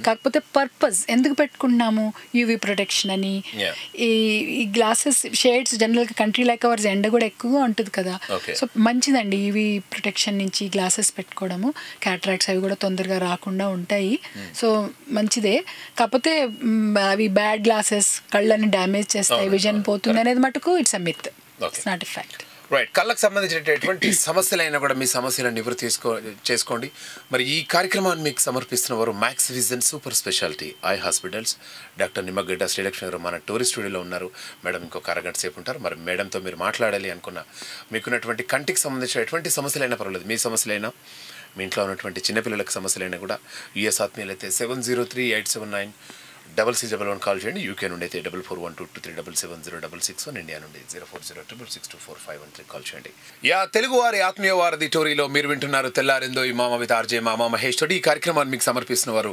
కాకపోతే పర్పస్ ఎందుకు పెట్టుకుంటున్నాము, యూవీ ప్రొటెక్షన్ అని. ఈ గ్లాసెస్ షేడ్స్ జనరల్గా కంట్రీ లైక్ అవర్స్ ఎండ కూడా ఎక్కువగా ఉంటుంది కదా. సో మంచిదండి యూవీ ప్రొటెక్షన్ నుంచి గ్లాసెస్ పెట్టుకోవడము. క్యాటరాక్ట్స్ అవి కూడా తొందరగా రాకుండా ఉంటాయి. సో మంచిదే. కాకపోతే అవి బ్యాడ్ గ్లాసెస్ కళ్ళని డ్యామేజ్ చేస్తాయి, విజన్ పోతుంది అనేది మటుకు it's a myth, it's not a fact. Right. కళ్ళకు సంబంధించినటువంటి సమస్యలైనా కూడా మీ సమస్యలను నివృత్తి చేసుకోండి. మరి ఈ కార్యక్రమాన్ని మీకు సమర్పిస్తున్న వారు Max Vision super speciality eye hospitals. Doctor Nimmagadda Srilakshmi గారు మన టూరిస్ట్ స్టూడియోలో ఉన్నారు. మేడం ఇంకొక అరగంట సేపు ఉంటారు. మరి మేడంతో మీరు మాట్లాడాలి అనుకున్న మీకున్నటువంటి కంటికి సంబంధించిన ఎటువంటి సమస్యలైనా పర్వాలేదు, మీ సమస్యలైనా మీ ఇంట్లో ఉన్నటువంటి చిన్నపిల్లలకు సమస్యలైనా కూడా యుఎస్ ఆత్మీయులైతే 703-879-661 కాల్ చేయండి. యూకే నుండి అయితే 441223770661, ఇండియా నుండి 0406624513 కాల్ చేయండి. తెలుగు వారి ఆత్మీయ వారధి టోరీలో మీరు వింటున్నారు తెల్లారిందో ఈ మామ విత్ ఆర్జే మామ మహేష్ తోటి. ఈ కార్యక్రమాన్ని మీకు సమర్పిస్తున్న వారు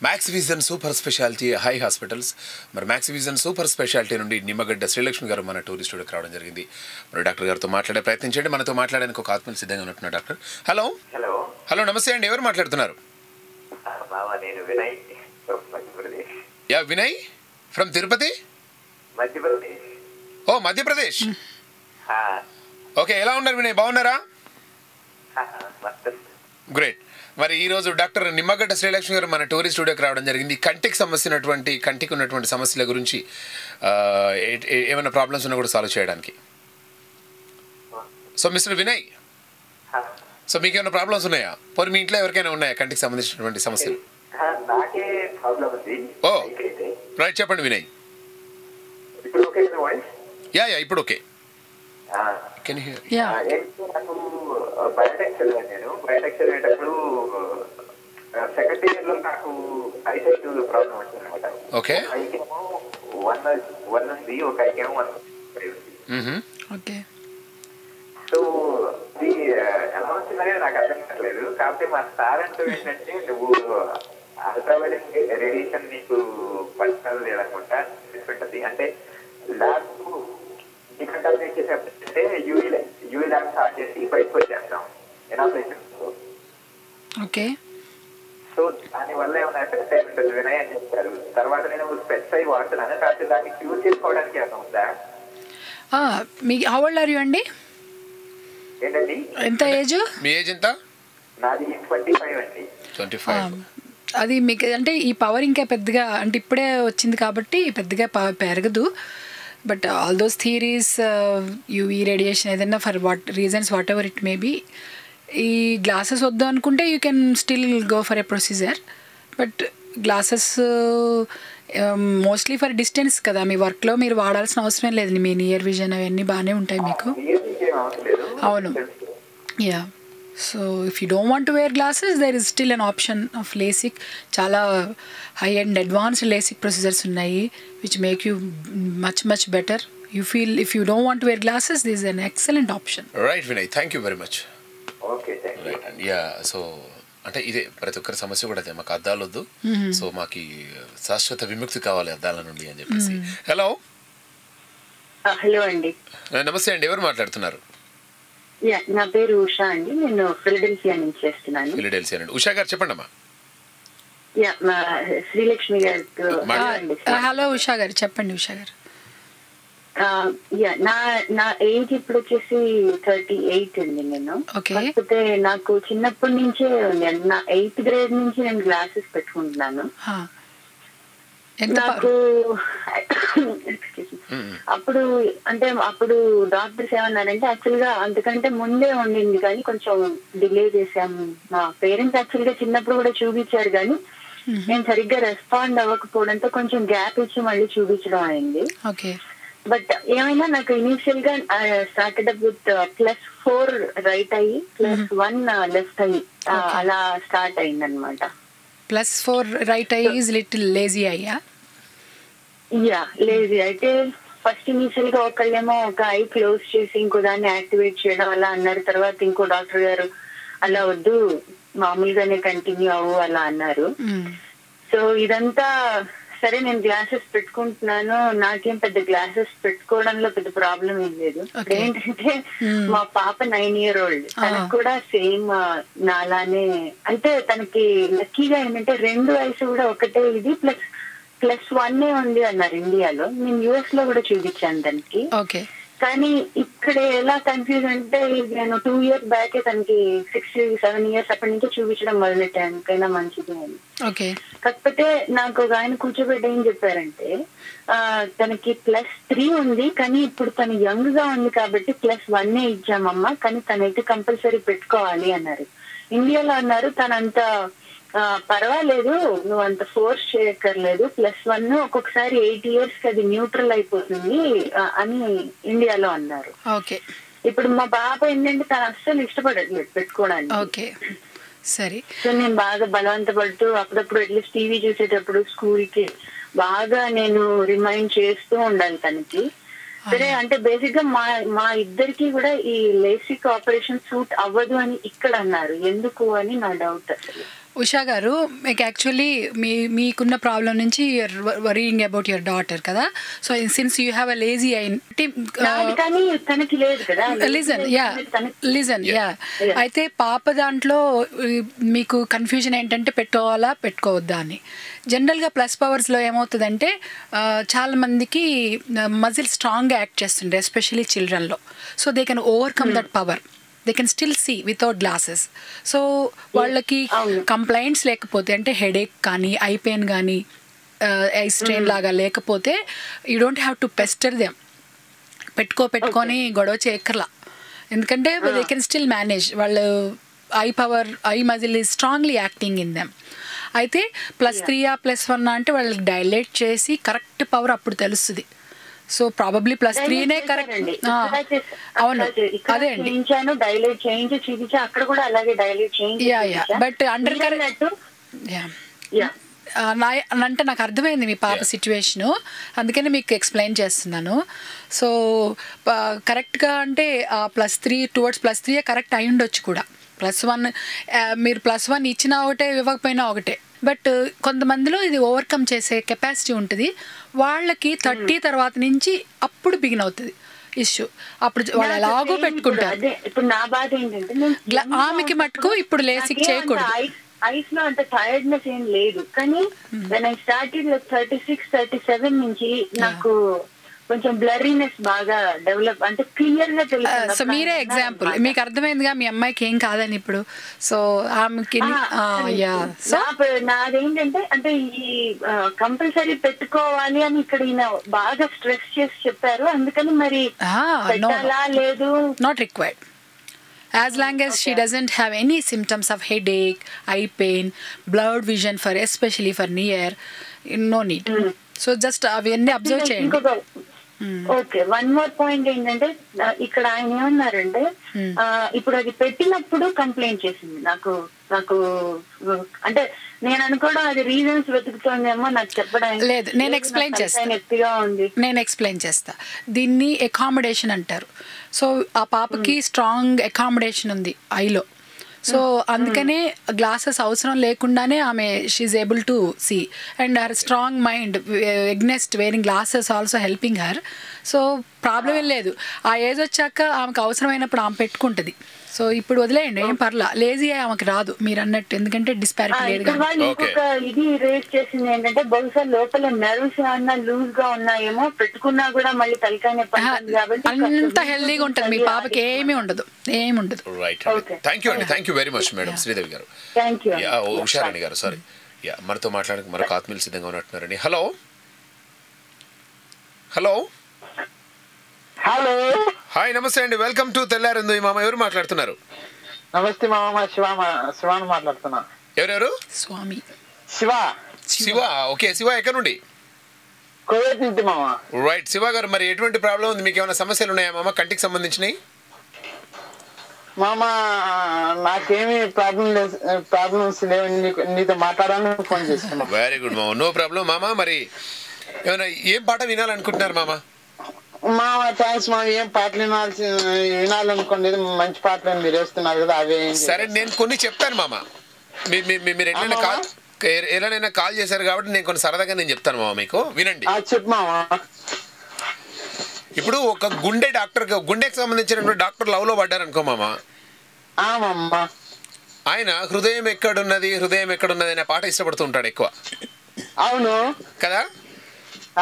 Max Vision super speciality high hospitals. మరి మ్యాక్స్ విజన్ సూపర్ స్పెషాలిటీ నుండి నిమ్మగడ్డ శ్రీలక్ష్మి గారు మన టూరిస్ట్ స్టూడియోకి రావడం జరిగింది. మరి డాక్టర్ గారితో మాట్లాడే ప్రయత్నం చేయండి. మనతో మాట్లాడడానికి ఒక ఆత్మీయులు సిద్ధంగా ఉంటున్నారు. Doctor hello. హలో నమస్తే అండి, ఎవరు మాట్లాడుతున్నారు? Yeah Vinay from Tirupati, Madhya Pradesh. Oh Madhya Pradesh. Okay, ఎలా ఉన్నారు వినయ్, బాగున్నారా? గ్రేట్. మరి ఈరోజు డాక్టర్ నిమ్మగడ్డ శ్రీలక్ష్మి గారు మన టూరిస్ట్ స్టూడియోకి రావడం జరిగింది. కంటికి ఉన్నటువంటి సమస్యల గురించి ఏమైనా ప్రాబ్లమ్స్ ఉన్నా కూడా సాల్వ్ చేయడానికి. సో మిస్టర్ వినయ్, సో మీకు ఏమైనా ప్రాబ్లమ్స్ ఉన్నాయా? పోనీ మీ ఇంట్లో ఎవరికైనా ఉన్నాయా కంటికి సంబంధించినటువంటి సమస్యలు? నాకే ప్రాబ్లం ఉంది. ఓ రైట్, చెప్పండి వినయ్. ఇప్పుడు ఓకే కదా వాయిస్? యా ఇప్పుడు ఓకే. Can you here? నాకు బయోటెక్స్ వెళ్ళాను. నేను బయోటెక్స్ వెళ్ళేటప్పుడు సెకండ్ ఇయర్ లో నాకు ఐసైట్ ప్రాబ్లం వచ్చింది అనమాట. ఓకే. ఐకేమో 1 ఉంది, ఒక ఐకేమో 1 ఓకే. సో ఇది ఎలా వచ్చిందనేది నాకు అర్థం కావట్లేదు. కాకపోతే మా సార్ అంటూ ఏంటంటే నువ్వు అల్ట్రావైలెట్ రేడియేషన్ నీకు పర్సనల్ లేదనుకుంటా ఉంటుంది. అంటే ల్యాబ్ డికంటామినేట్ చేసేటంటే యూవీ ల్యాబ్ స్టార్ట్ చేసి బయటకు వచ్చేస్తాం ఎనాపరేషన్. ఓకే. సో దానివల్ల ఏమైనా ఎఫెక్ట్ అయి ఉంటుంది వినయ్ అని చెప్తారు. తర్వాత నేను స్పెట్స్ అయి వాడుతున్నాను. కాకపోతే దాన్ని క్యూర్ చేసుకోవడానికి ఏమైనా ఉందా? మీ హౌ ఓల్డ్ ఆర్ యు అండి? ఏంటండి ఎంత ఏజ్? మీ ఏజ్ ఎంత? నాది 25 అండి. 25. అది మీకు అంటే ఈ పవర్ ఇంకా పెద్దగా అంటే ఇప్పుడే వచ్చింది కాబట్టి పెద్దగా పెరగదు. But all those theories UV radiation ఏదైనా for reasons whatever it may be, ఈ గ్లాసెస్ వద్దు అనుకుంటే you can still go for a procedure. But glasses mostly for distance కదా, మీ వర్క్లో మీరు వాడాల్సిన అవసరం లేదు. మీ నియర్ విజన్ అవన్నీ బాగానే ఉంటాయి మీకు. అవును, ya. So if you don't want to wear glasses there is still an option of LASIK. చాలా high and advanced LASIK procedures ఉన్నాయి which make you much better. You feel if you don't want to wear glasses this is an excellent option. Right Vinay, thank you very much. Okay, ya. So అంటే ఇదే ప్రతి ఒక్కరి సమస్య కూడా అదే, మాకు అద్దాలు వద్దు, సో మాకు శాశ్వత విముక్తి కావాలి అద్దాల నుండి అని చెప్పేసి. హలో హలో అండి. నమస్తే అండి, ఎవరు మాట్లాడుతున్నారు? నా పేరు ఉషా అండి, నేను ఫిలడెల్ఫియా నుంచి చేస్తున్నాను. ఫిలడెల్ఫియా నుండి. ఉషా గారు చెప్పండి అమ్మా. శ్రీలక్ష్మి గారు. హలో ఉషా గారు, చెప్పండి ఉషా గారు. నా ఏజ్ ఇప్పుడు వచ్చేసి 38 అండి. నేను కాకపోతే నాకు చిన్నప్పటి నుంచే ఉంది, నా 8th grade నుంచి నేను గ్లాసెస్ పెట్టుకుంటున్నాను. నాకు అప్పుడు డాక్టర్స్ ఏమన్నారంటే యాక్చువల్ గా అంతకంటే ముందే ఉండింది కానీ కొంచెం డిలే చేశాము. మా పేరెంట్స్ యాక్చువల్ గా చిన్నప్పుడు కూడా చూపించారు కానీ నేను సరిగ్గా రెస్పాండ్ అవ్వకపోవడంతో కొంచెం గ్యాప్ ఇచ్చి మళ్ళీ చూపించడం అయింది. బట్ ఏమైనా నాకు ఇనీషియల్ గా స్టార్టెడ్ అప్ విత్ +4 రైట్ అయ్యి +1 లెఫ్ట్ అయ్యి అలా స్టార్ట్ అయింది అనమాట. +4 right I is little lazy అయ్యా? యా, లేజీ అయితే ఫస్ట్ ఇనీషియల్ గా ఒకళ్ళేమో ఒక ఐ క్లోజ్ చేసి ఇంకో దాన్ని యాక్టివేట్ చేయడం అలా అన్నారు. తర్వాత ఇంకో డాక్టర్ గారు అలా వద్దు మామూలుగానే కంటిన్యూ అవ్వు అలా అన్నారు. సో ఇదంతా సరే నేను గ్లాసెస్ పెట్టుకుంటున్నాను, నాకేం పెద్ద గ్లాసెస్ పెట్టుకోవడంలో పెద్ద ప్రాబ్లం ఏం లేదు. ఏంటంటే మా పాప 9 year old, తనకు కూడా సేమ్ నాలానే. అయితే తనకి లక్కీగా ఏంటంటే 2 eyes కూడా ఒకటే ఇది +1 ఉంది అన్నారు ఇండియాలో. నేను US లో కూడా చూపించాను దానికి. కానీ ఇక్కడ ఎలా కన్ఫ్యూజ్ అంటే నేను 2 years బ్యాక్ తనకి 6-7 years అప్పటి నుంచి చూపించడం మొదలెట్టాను ఎందుకైనా మంచిది అని. కాకపోతే నాకు ఒక ఆయన కూర్చోబెట్టి ఏం చెప్పారంటే తనకి +3 ఉంది కానీ ఇప్పుడు తను యంగ్ గా ఉంది కాబట్టి +1 ఇచ్చామమ్మా, కానీ తనైతే కంపల్సరీ పెట్టుకోవాలి అన్నారు. ఇండియాలో అన్నారు తనంత పర్వాలేదు, నువ్వు అంత ఫోర్స్ చేయక్కర్లేదు, +1 ఒక్కొక్కసారి 8 years అది న్యూట్రల్ అయిపోతుంది అని ఇండియాలో అన్నారు. ఇప్పుడు మా బాబా ఏంటంటే తను అస్సలు ఇష్టపడట్లేదు పెట్టుకోవడానికి. సరే, సో నేను బాగా బలవంత పడుతూ అప్పుడప్పుడు అట్లీస్ట్ టీవీ చూసేటప్పుడు స్కూల్ కి బాగా నేను రిమైండ్ చేస్తూ ఉండాలి తనకి. సరే అంటే బేసిక్ గా మా ఇద్దరికి కూడా ఈ లేసిక్ ఆపరేషన్ సూట్ అవ్వదు అని ఇక్కడ అన్నారు. ఎందుకు అని నా డౌట్. అసలు ఉషా గారు, మీకు యాక్చువల్లీ మీకున్న ప్రాబ్లం నుంచి you are worrying about your daughter కదా. So since you have a lazy lesion అయితే పాప దాంట్లో మీకు కన్ఫ్యూజన్ ఏంటంటే పెట్టుకోవాలా పెట్టుకోవద్దా అని. జనరల్గా +పవర్స్లో ఏమవుతుందంటే చాలామందికి మజిల్ స్ట్రాంగ్గా యాక్ట్ చేస్తుండే, ఎస్పెషలీ చిల్డ్రన్లో. So they can overcome that power, they can still see without glasses. So వాళ్ళకి కంప్లైంట్స్ లేకపోతే అంటే హెడేక్ కానీ ఐ పెయిన్ కానీ ఐ స్ట్రెయిన్ లాగా లేకపోతే you don't have to pester them. పెట్టుకొని గొడవ చేయక్కర్లా, ఎందుకంటే దే కెన్ స్టిల్ మేనేజ్. వాళ్ళు eye muscle is strongly acting in them. అయితే +3 +1 అంటే వాళ్ళకి డైలేట్ చేసి కరెక్ట్ పవర్ అప్పుడు తెలుస్తుంది. So probably +3 correct. అవును, అదే అండి. డైలేట్ చేయించి చూపించా, అక్కడ కూడా అలాగే డైలేట్ చేయించి. బట్ అండర్ కరెక్ట్ అంటే నాకు అర్థమైంది మీ పాప సిచ్యువేషను, అందుకని మీకు ఎక్స్ప్లెయిన్ చేస్తున్నాను. సో కరెక్ట్గా అంటే +3 టువర్డ్స్ +3 కరెక్ట్ అయి ఉండొచ్చు కూడా. +1 మీరు +1 ఇచ్చినా ఒకటే ఇవ్వకపోయినా ఒకటే. బట్ కొంతమందిలో ఇది ఓవర్కమ్ చేసే కెపాసిటీ ఉంటుంది. వాళ్ళకి 30 తర్వాత నుంచి అప్పుడు బిగిన్ అవుతుంది ఇష్యూ. అప్పుడు వాళ్ళు ఎలాగో పెట్టుకుంటారు. ఇప్పుడు నా బాధ ఏంటంటే ఆమెకి మటుకు ఇప్పుడు లేసిక్ చేయకూడదు. ఐస్ లో అంత టైర్డ్నెస్ ఏం లేదు, కానీ వెన్ ఐ స్టార్టెడ్ 36-37 నుంచి నాకు కొంచెం బ్లరీనెస్ బాగా డెవలప్ అంటే క్లియర్ గా తెలుస్తుంది. సో మీరే ఎగ్జాంపుల్, మీకు అర్థమైందిగా మీ అమ్మాయికి ఏం కాదని ఇప్పుడు. సో ఆమెకి నాదేంటంటే అంటే ఈ కంపల్సరీ పెట్టుకోవాలి అని ఇక్కడ ఈయన బాగా స్ట్రెస్ చేసి చెప్పారు, అందుకని మరి పెట్టాలా లేదు. Not required. As long as she doesn't have any symptoms of headache, eye pain, blurred vision for especially for near, no need. So just అవన్నీ అబ్జర్వ్ చేయండి. ఓకే, వన్ మోర్ పాయింట్ ఏంటంటే ఇక్కడ ఆయన ఏమన్నారంటే ఇప్పుడు అది పెట్టినప్పుడు కంప్లైంట్ చేసింది నాకు అంటే నేను అనుకోవడం అది రీజన్స్ వెతుకుతోందేమో నాకు చెప్పడానికి లేదు. నేను ఎక్స్ప్లెయిన్ చేస్తా. దీన్ని అకామిడేషన్ అంటారు. సో ఆ పాపకి స్ట్రాంగ్ అకామిడేషన్ ఉంది ఐలో. సో అందుకనే గ్లాసెస్ అవసరం లేకుండానే ఆమె she's able to see and her strong mind against wearing glasses also helping her. So problem ఏం లేదు. ఆ ఏజ్ వచ్చాక ఆమెకు అవసరమైనప్పుడు ఆమె పెట్టుకుంటుంది. సో ఇప్పుడు వదిలేయండి, ఏం పర్లా. లేజీ ఆమెకి రాదు మీరు అన్నట్టు, ఎందుకంటే డిస్పారిటీ లేదు. ఇంకొక ఇది రేస్ చేసింది ఏంటంటే బహుశా లోపల నర్వ్స్ ఏమన్నా లూజ్ గా ఉన్నాయేమో, పెట్టుకున్నా కూడా మళ్ళీ తలకాయ అంత హెల్దీగా ఉంటుంది. మీ పాపకి ఏమీ ఉండదు. Right, thank you very much madam Sridevi గారు. ఉషారాణి గారు సారీ. మనతో మాట్లాడడానికి మరొక ఆత్మీయులు సిద్ధంగా ఉన్నట్టున్నారండి. హలో హలో హాయ్, నమస్తే అండి. వెల్కమ్ టు తెల్లారిందు. మామ ఎవరు మాట్లాడుతున్నారు? నమస్తే మామ, శివాని మాట్లాడుతున్నా. ఎవరెవరు? స్వామి. శివ. ఓకే శివ, ఎక్కడ నుండి? కోవిడ్ నుంచి మామ. రైట్ శివ గారు, మరి ఎటువంటి ప్రాబ్లం ఉంది? మీకు ఏమైనా సమస్యలు ఉన్నాయా మామ కంటికి సంబంధించినవి? మామ నాకేమి ప్రాబ్లమ్స్ లేవు, నీతో మాట్లాడాలని ఫోన్ చేస్తున్నా. వెరీ గుడ్ మామ, నో ప్రాబ్లం మామ. మరి ఏమైనా ఏం పాట వినాలనుకుంటున్నారు మామ? మామ థ్యాంక్స్ మామ. ఏం పాటలు వినాలనుకోండి, మంచి పాటలు మీరు వేస్తున్నారు కదా, అవే. సరే నేను కొన్ని చెప్తాను మామ. మీరు ఎలానైనా కాల్ చేశారు కాబట్టి నేను కొన్ని సరదాగా నేను చెప్తాను మామ, మీకు వినండి. చెప్పు మామ. ఇప్పుడు ఒక గుండెకి సంబంధించినటువంటి డాక్టర్ లవ్ లో పడ్డారు అనుకో మామ. ఆయన హృదయం ఎక్కడున్నది అనే పాట ఇష్టపడుతూ ఉంటాడు ఎక్కువ. అవును కదా?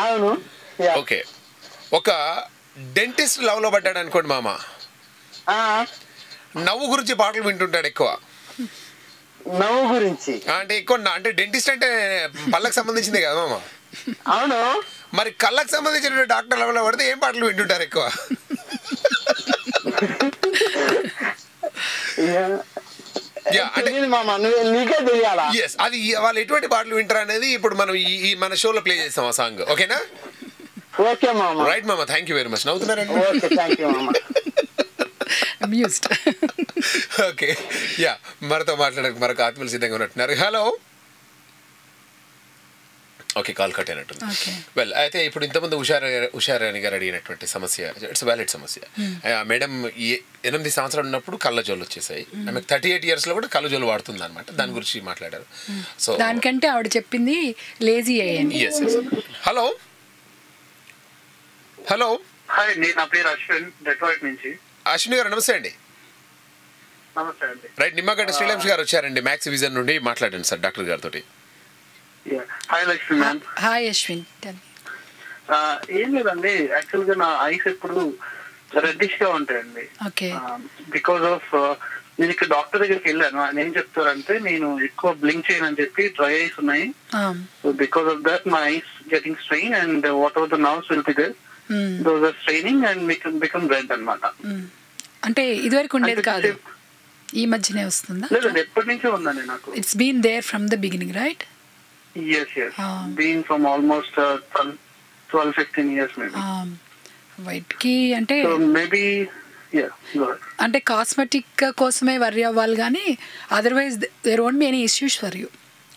అవును. ఓకే, ఒక డెంటిస్ట్ లవ్ లో పడ్డాడు అనుకోండి మామ, నవ్వు గురించి పాటలు వింటుంటాడు ఎక్కువ. నవ్వు గురించి అంటే ఎక్కువ, అంటే డెంటిస్ట్ అంటే పళ్ళకి సంబంధించింది కదా మామ. అవును. మరి కళ్ళకు సంబంధించిన డాక్టర్ లెవెల్లో పడితే ఏం పాటలు వింటుంటారు ఎక్కువ? అది వాళ్ళు ఎటువంటి పాటలు వింటారు అనేది ఇప్పుడు మనం ఈ మన షోలో ప్లే చేస్తాం ఆ సాంగ్. ఓకేనా? ఓకే మామ. రైట్ మామ, థ్యాంక్ యూ వెరీ మచ్. నవ్వుతున్నారండి. ఓకే, మనతో మాట్లాడడానికి మరొక ఆత్మీయులు సిద్ధంగా ఉన్నట్టున్నారు. హలో. ఓకే, కాల్ కట్ అయినట్టుంది. వెల్, అయితే ఇప్పుడు ఇంతకుముందు ఉషారాణి గారు అడిగినటువంటి సమస్య ఇట్స్ వ్యాలిడ్ సమస్య. మేడం 8 సంవత్సరాలు ఉన్నప్పుడు కళ్ళజోళ్ళు వచ్చేసాయి. ఆమెకు 38 years లో కూడా కళ్ళజోళ్ళు వాడుతుంది అనమాట. దాని గురించి మాట్లాడారు. సో దానికంటే ఆవిడ చెప్పింది లేజీ అయ్యింది. హలో హలో హాయ్, నా పేరు అశ్విన్, డెట్రాయిట్ నుంచి. అశ్విన్ గారు నమస్తే అండి. నమస్తే అండి. రైట్, నిమ్మగడ్డ శ్రీలంష్ గారు వచ్చారండి మ్యాక్స్ విజన్ నుండి. మాట్లాడండి సార్ డాక్టర్ గారితో. Hi Lakshmi ma'am. Hi Ashwin. ఏం లేదండి, యాక్చువల్ గా నా ఐస్ ఎప్పుడు రెడ్డిష్ గా ఉంటాయండి. బికాస్ ఆఫ్ నేను ఇక్కడ డాక్టర్ దగ్గరికి వెళ్ళాను. ఆయన ఏం చెప్తారంటే నేను ఎక్కువ బ్లింక్ చేయను అని చెప్పి డ్రై ఐస్ ఉన్నాయి. So because of that my eyes getting strain and whatever the nerves will be there, those are straining and become red అన్నమాట. అంటే ఇదివరకు ఉండేది కాదు, ఈ మధ్యనే వస్తుందా? లేదు, ఎప్పటి నుంచో ఉందండి నాకు. It's been there from the beginning, right? Yes. Been from almost 12-15 years maybe. White ki ante so maybe అంటే కాస్మెటిక్ కోసమే వర్రీ అవ్వాలి కానీ otherwise there won't be any issues for you.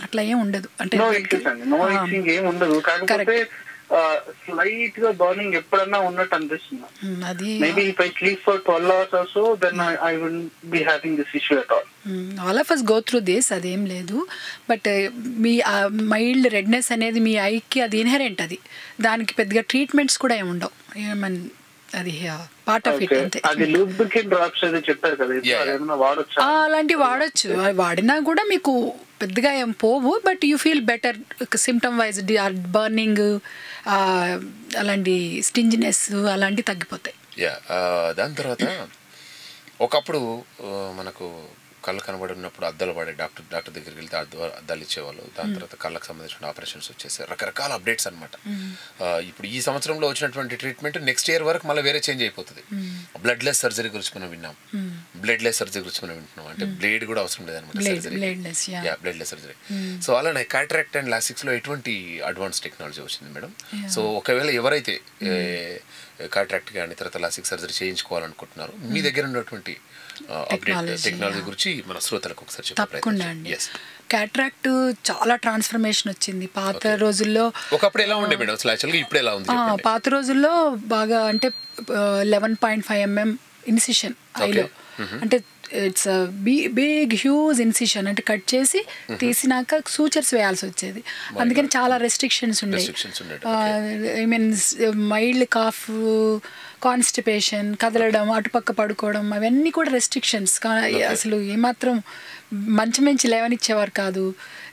అట్లా ఏం ఉండదు. అంటే నో ఇష్యూస్ ఏం ఉండదు. కాకపోతే స్లైట్ గా బర్నింగ్ ఎప్పుడన్నా ఉన్నట్టు అనిపిస్తుంది. Maybe if I sleep for 12 hours or so then I wouldn't be having this issue at all. All of us go through this, అదేం లేదు. బట్ మీ మైల్డ్ రెడ్నెస్ అనేది మీ ఐకి అది ఇన్హెరెంట్. అది దానికి పెద్దగా ట్రీట్మెంట్స్ కూడా ఏమి ఉండవు. ఏమన్ అది పార్ట్ ఆఫ్ ఇట్ అంతే. అది లూబ్రికెంట్ డ్రాప్స్ ఏదో చెప్పారు కదా, అదేమన్నా వాడొచ్చు? అలాంటివి వాడొచ్చు. వాడినా కూడా మీకు పెద్దగా ఏం పోవు, but you feel better symptom wise. Burning, అలాంటి స్టింజినెస్ అలాంటివి తగ్గిపోతాయి. దాని తర్వాత ఒకప్పుడు మనకు కళ్ళు కనబడినప్పుడు అద్దాలు పడే డాక్టర్ దగ్గరికి వెళ్తే అద్దాలు ఇచ్చేవాళ్ళు. దాని తర్వాత కళ్ళకు సంబంధించిన ఆపరేషన్స్ వచ్చేసాయి, రకరకాల అప్డేట్స్ అనమాట. ఇప్పుడు ఈ సంవత్సరంలో వచ్చినటువంటి ట్రీట్మెంట్ నెక్స్ట్ ఇయర్ వరకు మళ్ళీ వేరే చేంజ్ అయిపోతుంది. బ్లడ్లెస్ సర్జరీ గురించి మనం విన్నాం, బ్లడ్లెస్ సర్జరీ గురించి మనం వింటున్నాం. అంటే బ్లేడ్ కూడా అవసరం లేదనమాట సర్జరీ, బ్లడ్లెస్ సర్జరీ. సో అలానే కాట్రాక్ట్ అండ్ లాసిక్స్ లో ఎటువంటి అడ్వాన్స్ టెక్నాలజీ వచ్చింది మేడం? సో ఒకవేళ ఎవరైతే కాట్రాక్ట్ కానీ తర్వాత లాసిక్ సర్జరీ చేయించుకోవాలనుకుంటున్నారో మీ దగ్గర ఉన్నటువంటి అప్డేట్ టెక్నాలజీ గురించి మన శ్రోతలకు ఒకసారి తప్పకుండా అండి. కాట్రాక్ట్ చాలా ట్రాన్స్ఫర్మేషన్ వచ్చింది. పాత రోజుల్లో ఒకప్పుడు ఎలా ఉండే మేడం అసలు యాక్చువల్గా, ఇప్పుడు ఎలా ఉంది? పాత రోజుల్లో బాగా అంటే 11.5 mm ఇన్సిషన్ ఐలో, అంటే ఇట్స్ బిగ్ హ్యూజ్ ఇన్సిషన్, అంటే కట్ చేసి తీసినాక సూచర్స్ వేయాల్సి వచ్చేది. అందుకని చాలా రెస్ట్రిక్షన్స్ ఉండేవి. I mean mild cough, constipation, కదలడం, అటుపక్క పడుకోవడం, అవన్నీ కూడా రెస్ట్రిక్షన్స్. అసలు ఏమాత్రం మంచి మంచి లేవనిచ్చేవారు కాదు.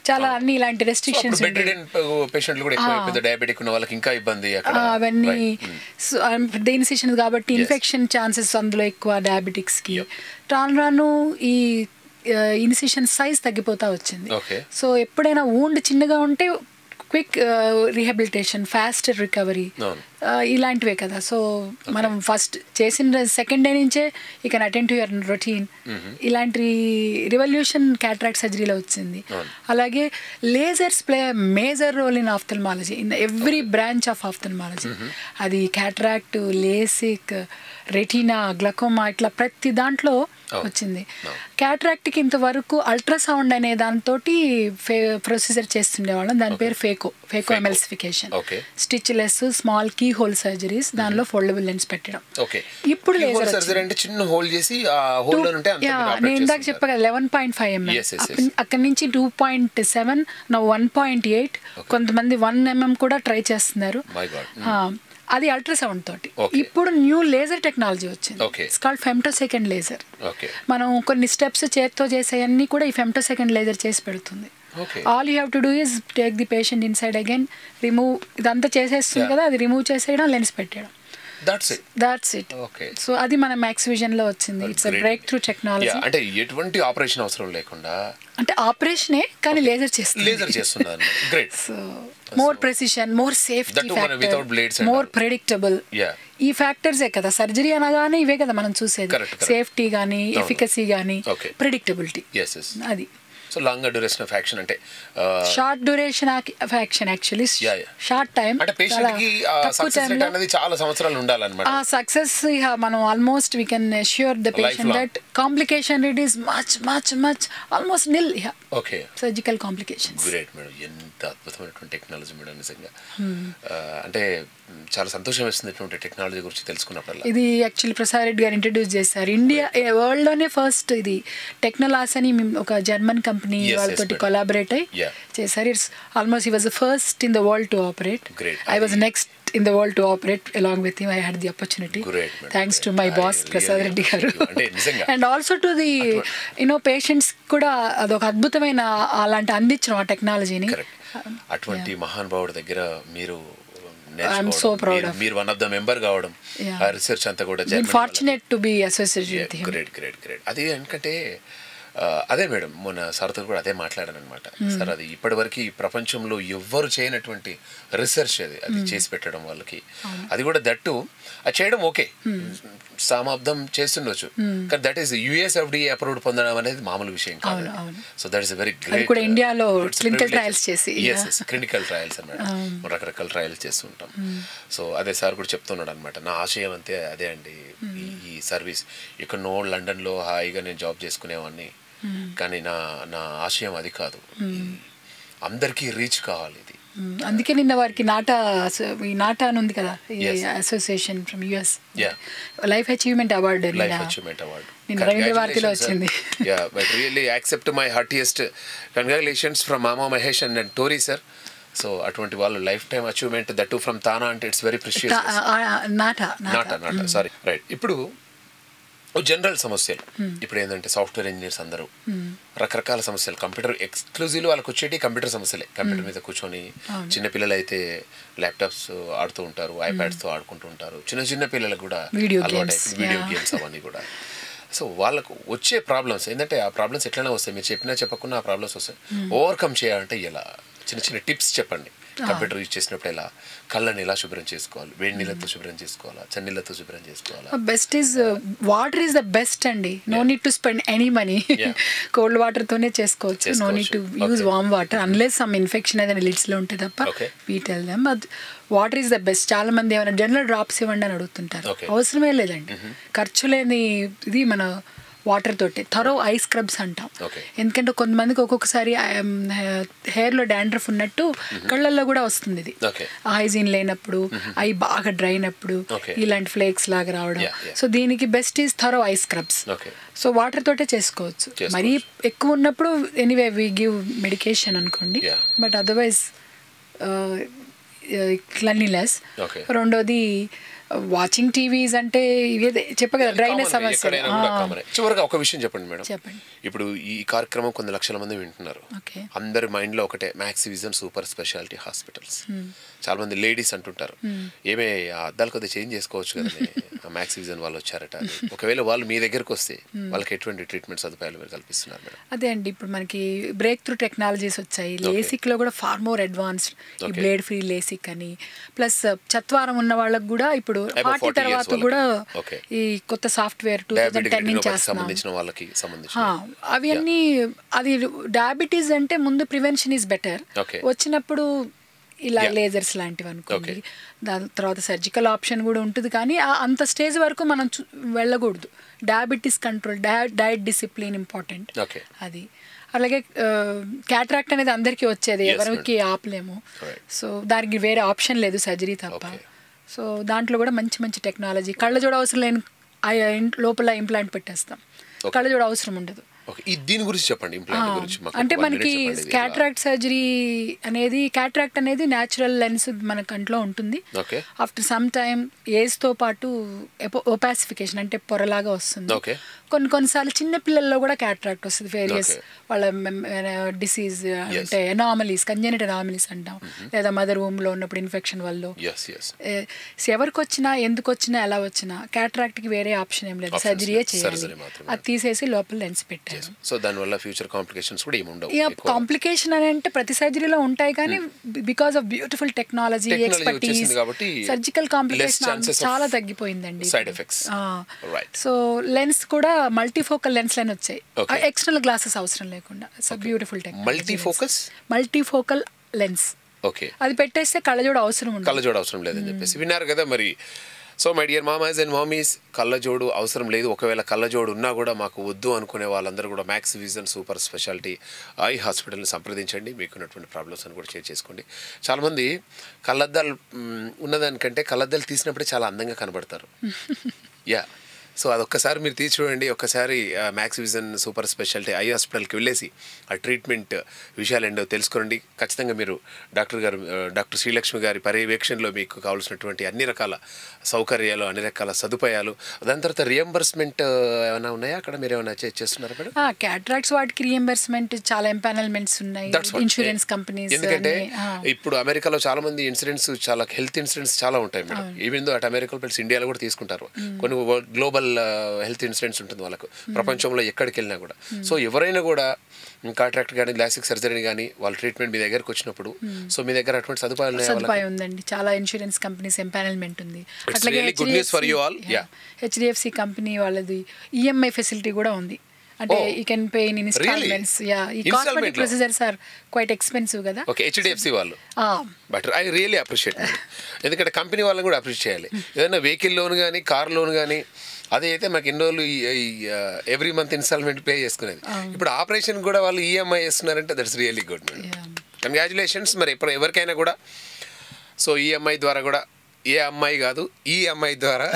చాలా అన్ని ఇలాంటి రెస్ట్రిక్షన్స్ అవన్నీ ఇన్సిషన్ కాబట్టి ఇన్ఫెక్షన్ ఛాన్సెస్ అందులో ఎక్కువ డయాబెటిక్స్కి. రాను ఈ ఇన్సిషన్ సైజ్ తగ్గిపోతా వచ్చింది. సో ఎప్పుడైనా వూండ్ చిన్నగా ఉంటే క్విక్ రీహాబిలిటేషన్, ఫాస్ట్ రికవరీ, ఇలాంటివే కదా. సో మనం ఫస్ట్ చేసిన సెకండ్ డే నుంచే you can attend to your routine. ఇలాంటి రివల్యూషన్ క్యాట్రాక్ట్ సర్జరీలో వచ్చింది. అలాగే lasers play major role in ophthalmology, in every branch of ophthalmology. అది క్యాట్రాక్ట్, లేసిక్, రెటీనా, గ్లకోమా, ఇట్లా ప్రతి దాంట్లో వచ్చింది. క్యాట్రాక్ట్కి ఇంతవరకు అల్ట్రాసౌండ్ అనే దాంతో ప్రొసీజర్ చేస్తుండేవాళ్ళం. దాని పేరు phacoemulsification. Stitchless small keyhole surgeries, దానిలో ఫోల్డబుల్ లెన్స్ పెట్టడం. ఇప్పుడు నేను ఇందాక చెప్పగా 11.5 mm, అక్కడి నుంచి 2.7, 1.8, కొంతమంది 1 mm కూడా ట్రై చేస్తున్నారు. అది అల్ట్రాసౌండ్ తోటి. ఇప్పుడు న్యూ లేజర్ టెక్నాలజీ వచ్చింది, ఇట్స్ కాల్డ్ ఫెమ్టోసెకండ్ లేజర్. మనం కొన్ని స్టెప్స్ చేత్తో చేసేవన్నీ కూడా ఈ ఫెమ్టోసెకండ్ లేజర్ చేసి పెడుతుంది. All you have to do is take the patient inside again, remove, ఇదంతా చేసేస్తుంది కదా, అది రిమూవ్ చేసేయడం, లెన్స్ పెట్టడం. That's it. సో అది మన మ్యాక్స్ విజన్ లో వచ్చింది. It's a break through technology. అంటే ఎటువంటి ఆపరేషన్ అవసరం లేకుండా, అంటే ఆపరేషనే కానీ లేజర్ చేస్తున్నారు. Great. So more precision, more safety factor, more predictable. ఈ ఫ్యాక్టర్సే కదా సర్జరీ అనగానే, ఇవే కదా మనం చూసేది. సేఫ్టీ కానీ, ఎఫికసీ కానీ, ప్రెడిక్టబిలిటీ. అది. So longer duration of action అంటే short duration of action, actually short time. అంటే పేషెంట్ కి సక్సెస్ రేట్ అనేది చాలా సంవత్సరాలు ఉండాలన్నమాట. సక్సెస్ మనం almost we can assure the patient that complication rate is much almost nil. Okay, surgical complications. Great madam, ఎంత అద్భుతమైనటువంటి టెక్నాలజీ మేడం నిజంగా. అంటే చాలా సంతోషం వేస్తుంది ఇటువంటి టెక్నాలజీ గురించి తెలుసుకున్నప్పుడు. ఇది యాక్చువల్లీ ప్రసాద్ రెడ్డి గారు ఇంట్రడ్యూస్ చేశారు. ఇండియా వరల్డ్ లోనే ఫస్ట్ ఇది టెక్నోలాస్ అని ఒక జర్మన్ కంపెనీ వాళ్ళతో కొలాబరేట్ అయ్యి చేశారు. It's almost he was the first in the world to operate. I was next in the world to operate along with him. I had the opportunity. Great, thanks to my boss Prasad Reddy garu and also to the patients kuda adoka adbhutamaina alanti andichinam aa technology ni. అటువంటి మహానుభావుడి దగ్గర మీరు I'm so proud of. మీరు one of the member కావడం, ఆ research అంతా కూడా I'm fortunate to be associated with him. Great. అది ఎందుకంటే అదే మేడం, మొన్న సార్తో కూడా అదే మాట్లాడాను అనమాట. సార్ అది ఇప్పటివరకు ఈ ప్రపంచంలో ఎవ్వరు చేయనటువంటి రీసెర్చ్ అది చేసి పెట్టడం వాళ్ళకి. అది కూడా దట్టు అది చేయడం ఓకే, సమాబ్దం చేస్తుండొచ్చు, కానీ దట్ ఈస్ USFDA అప్రూవ్డ్ పొందడం అనేది మామూలు విషయం కాదు. So that is very great. కూడా ఇండియాలో క్లినికల్ ట్రయల్స్ చేసి క్లినికల్ ట్రయల్స్ అన్నమాట, రకరకాల ట్రయల్స్ చేస్తుంటాం. సో అదే సార్ కూడా చెప్తున్నాడు అనమాట, నా ఆశయం అంతే అదే అండి, ఈ సర్వీస్ ఎక్కడనో లండన్లో హాయిగా నేను జాబ్ చేసుకునేవాడిని, కానీ నా ఆశయం అది కాదు, అందరికీ రీచ్ కావాలి ఇది. అందుకే నిన్న వారికి నాటా అని ఉంది కదా, association from US life achievement award నిన్న రవీంద్ర భారతిలో వచ్చింది. But really accept my heartiest congratulations from Mama Mahesh and Tori sir. So అటువంటి వాళ్ళు lifetime achievement, that too from TANA అంటే it's very precious. NATA sorry, right. ఇప్పుడు జనరల్ సమస్యలు ఇప్పుడు ఏంటంటే సాఫ్ట్వేర్ ఇంజనీర్స్ అందరూ రకరకాల సమస్యలు కంప్యూటర్ ఎక్స్క్లూజివ్లీ వాళ్ళకి వచ్చేటి కంప్యూటర్ సమస్యలే. కంప్యూటర్ మీద కూర్చొని చిన్నపిల్లలు అయితే ల్యాప్టాప్స్ ఆడుతూ ఉంటారు, ఐప్యాడ్స్తో ఆడుకుంటూ ఉంటారు. చిన్న పిల్లలకు కూడా అలవాటు వీడియో గేమ్స్ అవన్నీ కూడా. సో వాళ్ళకు వచ్చే ప్రాబ్లమ్స్ ఏంటంటే ఆ ప్రాబ్లమ్స్ ఎట్లైనా వస్తాయి, మీరు చెప్పినా చెప్పకుండా ఆ ప్రాబ్లమ్స్ వస్తాయి. ఓవర్కమ్ చేయాలంటే ఎలా చిన్న టిప్స్ చెప్పండి. కంప్యూటర్ యూజ్ చేసినప్పుడు ఎలా కళ్ళని ఎలా శుభ్రం చేసుకోవాలి, వేడి నీళ్ళతో శుభ్రం చేసుకోవాలా, చన్నీళ్ళతో శుభ్రం చేసుకోవాలా? Best is water is the best అండి. No need to spend any money. Cold water తోనే చేసుకోవచ్చు. No need to use warm water unless some infection ఏదైనా లిడ్స్ లో ఉంటే తప్ప. We tell them water is the best. చాలా మంది ఏమైనా జనరల్ డ్రాప్స్ ఇవ్వండి అని అడుగుతుంటారు. అవసరమే లేదండి. ఖర్చు లేని ఇది మన వాటర్ తోటి థరో ఐ స్క్రబ్స్ అంటాం. ఎందుకంటే కొంతమందికి ఒక్కొక్కసారి హెయిర్లో డాండ్రఫ్ ఉన్నట్టు కళ్ళల్లో కూడా వస్తుంది. ఇది హైజీన్ లేనప్పుడు, ఐ బాగా డ్రై అయినప్పుడు ఇలాంటి ఫ్లేక్స్ లాగా రావడం. సో దీనికి best is thorough I scrubs. So water తోటే చేసుకోవచ్చు. మరీ ఎక్కువ ఉన్నప్పుడు ఎనీవే వి గివ్ మెడికేషన్ అనుకోండి. But otherwise cleanliness. రెండోది వాచింగ్ టీవీస్ అంటే ఇవే చెప్ప కదా డ్రైనెస్ సమస్య. చివరిగా ఒక విషయం చెప్పండి మేడం. ఇప్పుడు ఈ కార్యక్రమం కొన్ని లక్షల మంది వింటున్నారు. అందరి మైండ్ లో ఒకటే మ్యాక్సివిజన్ సూపర్ స్పెషాలిటీ హాస్పిటల్స్. చాలా మంది లేడీస్ అంటుంటారు, ఏమే అద్దాలు కొద్దిగా చేంజ్ చేసుకోవచ్చు కదండి, మ్యాక్సివిజన్ వాళ్ళు వచ్చారట. ఒకవేళ వాళ్ళు మీ దగ్గరకు వస్తే వాళ్ళకి ఎటువంటి ట్రీట్మెంట్ సదుపాయాలు మీరు కల్పిస్తున్నారు మేడం? అదే అండి, ఇప్పుడు మనకి బ్రేక్ త్రూ టెక్నాలజీస్ వచ్చాయి. లేసిక్ లో కూడా ఫార్ మోర్ అడ్వాన్స్డ్, ఈ బ్లేడ్ ఫ్రీ లేసిక్ అని. ప్లస్ చత్వారం ఉన్న వాళ్ళకి కూడా ఇప్పుడు 40 తర్వాత కూడా ఈ కొత్త సాఫ్ట్వేర్ 2010 నుంచి అవి అన్ని. అది డయాబెటీస్ అంటే ముందు ప్రివెన్షన్ ఈజ్ బెటర్. వచ్చినప్పుడు ఇలా లేజర్స్ లాంటివి అనుకోండి. దాని తర్వాత సర్జికల్ ఆప్షన్ కూడా ఉంటుంది. కానీ అంత స్టేజ్ వరకు మనం వెళ్ళకూడదు. Diabetes control, diet discipline important. అది అలాగే క్యాట్రాక్ట్ అనేది అందరికీ వచ్చేది, ఎవరికి ఆపలేము. సో దానికి వేరే ఆప్షన్ లేదు, సర్జరీ తప్ప. సో దాంట్లో కూడా మంచి మంచి టెక్నాలజీ. కళ్ళజోడు అవసరం లేని లోపల ఇంప్లాంట్ పెట్టేస్తాం, కళ్ళజోడు అవసరం ఉండదు. దీని గురించి చెప్పండి. అంటే మనకి క్యాట్రాక్ట్ సర్జరీ అనేది, క్యాట్రాక్ట్ అనేది న్యాచురల్ లెన్స్ మన కంట్లో ఉంటుంది. ఆఫ్టర్ సమ్ టైమ్ ఏజ్తో పాటు ఒపాసిఫికేషన్ అంటే పొరలాగా వస్తుంది. కొన్నిసార్లు చిన్న పిల్లల్లో కూడా క్యాట్రాక్ట్ వస్తుంది. వేరియస్ వాళ్ళ డిసీజ్ అంటే ఎనామలీస్, కంజెనిటల్ ఎనామలీస్ అంటాం, లేదా మదర్ వూమ్ లో ఉన్నప్పుడు ఇన్ఫెక్షన్ వల్ల. ఎవరికి వచ్చినా, ఎందుకు వచ్చినా, ఎలా వచ్చినా క్యాట్రాక్ట్కి వేరే ఆప్షన్ ఏం లేదు, సర్జరీయే చేయాలి. అది తీసేసి లోపల లెన్స్ పెట్టారు. సో దానివల్ల ఫ్యూచర్ కాంప్లికేషన్స్ కూడా ఏమి ఉండవు. కాంప్లికేషన్ అని అంటే ప్రతి సర్జరీలో ఉంటాయి, కానీ because of beautiful technology, expertise, surgical complication చాలా తగ్గిపోయిందండి. Side effects. సో లెన్స్ కూడా మల్టీఫోకల్ లెన్స్ లైన్ వచ్చాయి, ఎక్స్టర్నల్ గ్లాసెస్ అవసరం లేకుండా. So beautiful technology, multifocal lens. అది పెట్టేస్తే కళ్ళజోడు అవసరం ఉండదు. కళ్ళజోడు అవసరం లేదని చెప్పేసి విన్నారు కదా మరి. సో మై డియర్ మామాస్ అండ్ మామీస్, కళ్ళజోడు అవసరం లేదు. ఒకవేళ కళ్ళజోడు ఉన్నా కూడా మాకు వద్దు అనుకునే వాళ్ళందరూ కూడా మ్యాక్సివిజన్ సూపర్ స్పెషాలిటీ ఐ హాస్పిటల్ని సంప్రదించండి. మీకున్నటువంటి ప్రాబ్లమ్స్ అని కూడా షేర్ చేసుకోండి. చాలామంది కళ్ళద్దాలు ఉన్నదానికంటే కళ్ళద్దాలు తీసినప్పుడే చాలా అందంగా కనబడతారు. సో అదొక్కసారి మీరు తీసి చూడండి. ఒక్కసారి మ్యాక్సివిజన్ సూపర్ స్పెషాలిటీ ఐ హాస్పిటల్కి వెళ్ళేసి ఆ ట్రీట్మెంట్ విషయాలు ఏంటో తెలుసుకోండి. ఖచ్చితంగా మీరు డాక్టర్ శ్రీలక్ష్మి గారి పర్యవేక్షణలో మీకు కావాల్సినటువంటి అన్ని రకాల సౌకర్యాలు, అన్ని రకాల సదుపాయాలు, దాని తర్వాత రియంబర్స్మెంట్ ఏమైనా ఉన్నాయా అక్కడ? మీరు ఏమైనా చేస్తున్నారా మేడం? క్యాట్రాక్ట్స్ వాటికి రియంబర్స్మెంట్ చాలా ఎంపానల్మెంట్స్ ఉన్నాయి, ఇన్సూరెన్స్ కంపెనీస్. ఎందుకంటే ఇప్పుడు అమెరికాలో చాలా మంది ఇన్సూరెన్స్, చాలా హెల్త్ ఇన్సూరెన్స్ చాలా ఉంటాయి మేడం. ఈవెన్ దో అటు అమెరికా ప్లస్ ఇండియాలో కూడా తీసుకుంటారు. కొన్ని గ్లోబల్ హెల్త్ ఇన్సూరెన్స్ ఉంటుంది వాళ్ళకు, ప్రపంచంలో ఎక్కడికి వెళ్ళినా కూడా. సో ఎవరైనా కూడా కాంట్రాక్ట్ కానీ లాసిక్ సర్జరీ కానీ వాళ్ళ ట్రీట్మెంట్ మీ దగ్గరకు వచ్చినప్పుడు, సో మీ దగ్గర అటువంటి సదుపాయం ఉందండి. చాలా ఇన్సూరెన్స్ కంపెనీస్ ఎంపానల్మెంట్ ఉంది. అట్లాగే హెచ్డిఎఫ్సి కంపెనీ వాళ్ళది ఈఎంఐ ఫెసిలిటీ కూడా ఉంది. అంటే you can pay in installments. ఈ cosmetic procedures are quite expensive కదా. ఓకే, హెచ్డిఎఫ్సి వాళ్ళు బట్ ఐ రియల్లీ అప్రిషియేట్. ఎందుకంటే కంపెనీ వాళ్ళని కూడా అప్రిషియేట్ చేయాలి. ఏదైనా వెహికల్ లోన్ కానీ, కార్ లోన్ కానీ, అదే అయితే మాకు ఎన్ని రోజులు ఎవ్రీ మంత్ ఇన్స్టాల్మెంట్ పే చేసుకునేది. ఇప్పుడు ఆపరేషన్ కూడా వాళ్ళు ఈఎంఐ వేస్తున్నారంటే that's really good madam. Congratulations. మరి ఇప్పుడు ఎవరికైనా కూడా సో ఈఎంఐ ద్వారా కూడా, ఏ అమ్మాయి కాదు ఈఎంఐ ద్వారా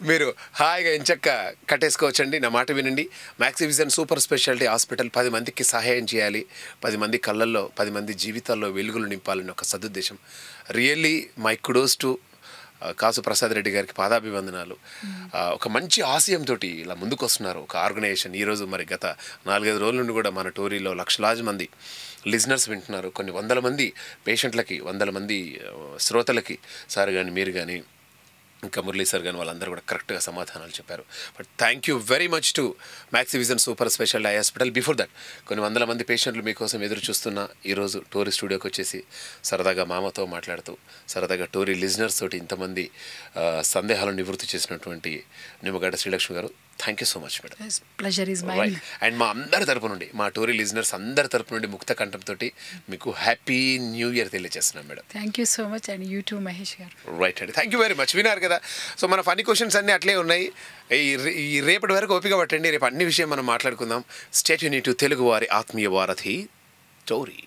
మీరు హాయిగా ఎంచక్క కట్టేసుకోవచ్చండి. నా మాట వినండి. మ్యాక్సివిజన్ సూపర్ స్పెషాలిటీ హాస్పిటల్ 10 మందికి సహాయం చేయాలి, 10 మంది కళ్ళల్లో, 10 మంది జీవితాల్లో వెలుగులు నింపాలని ఒక సదుద్దేశం. రియల్లీ మై కుడోస్ టు కాసు ప్రసాద్ రెడ్డి గారికి పాదాభివందనాలు. ఒక మంచి ఆశయంతో ఇలా ముందుకు వస్తున్నారు ఒక ఆర్గనైజేషన్. ఈరోజు మరి గత 4-5 రోజుల నుండి కూడా మన టోరీలో లక్షలాది మంది లిజనర్స్ వింటున్నారు. కొన్ని వందల మంది పేషెంట్లకి, వందల మంది శ్రోతలకి సార్ కానీ మీరు కానీ ఇంకా మురళీ సార్ కానీ వాళ్ళందరూ కూడా కరెక్ట్గా సమాధానాలు చెప్పారు. But thank you very much to max Vision super special eye hospital. Before that కొన్ని వందల మంది పేషెంట్లు మీకోసం ఎదురు చూస్తున్న ఈరోజు టోరీ స్టూడియోకి వచ్చేసి సరదాగా మామతో మాట్లాడుతూ సరదాగా టోరీ లిజనర్స్ తోటి ఇంతమంది సందేహాలను నివృత్తి చేసినటువంటి Nimmagadda Srilakshmi garu, thank you so much madam. Pleasure is mine. And మా అందరి తరపు నుండి, మా టోరీ లిజనర్స్ అందరి తరపు నుండి ముక్త కంఠంతో మీకు హ్యాపీ న్యూ ఇయర్ తెలియజేస్తున్నాం madam. Thank you so much and you two Mahesh గారు. రైట్ అండి, థ్యాంక్ యూ వెరీ మచ్. విన్నారు కదా, సో మన ఫన్నీ క్వశ్చన్స్ అన్నీ అట్లే ఉన్నాయి. ఈ రేపటి వరకు ఓపిక పట్టండి, రేపు అన్ని విషయం మనం మాట్లాడుకుందాం. స్టే ట్యూన్ టు తెలుగు వారి ఆత్మీయ వారధి టోరీ.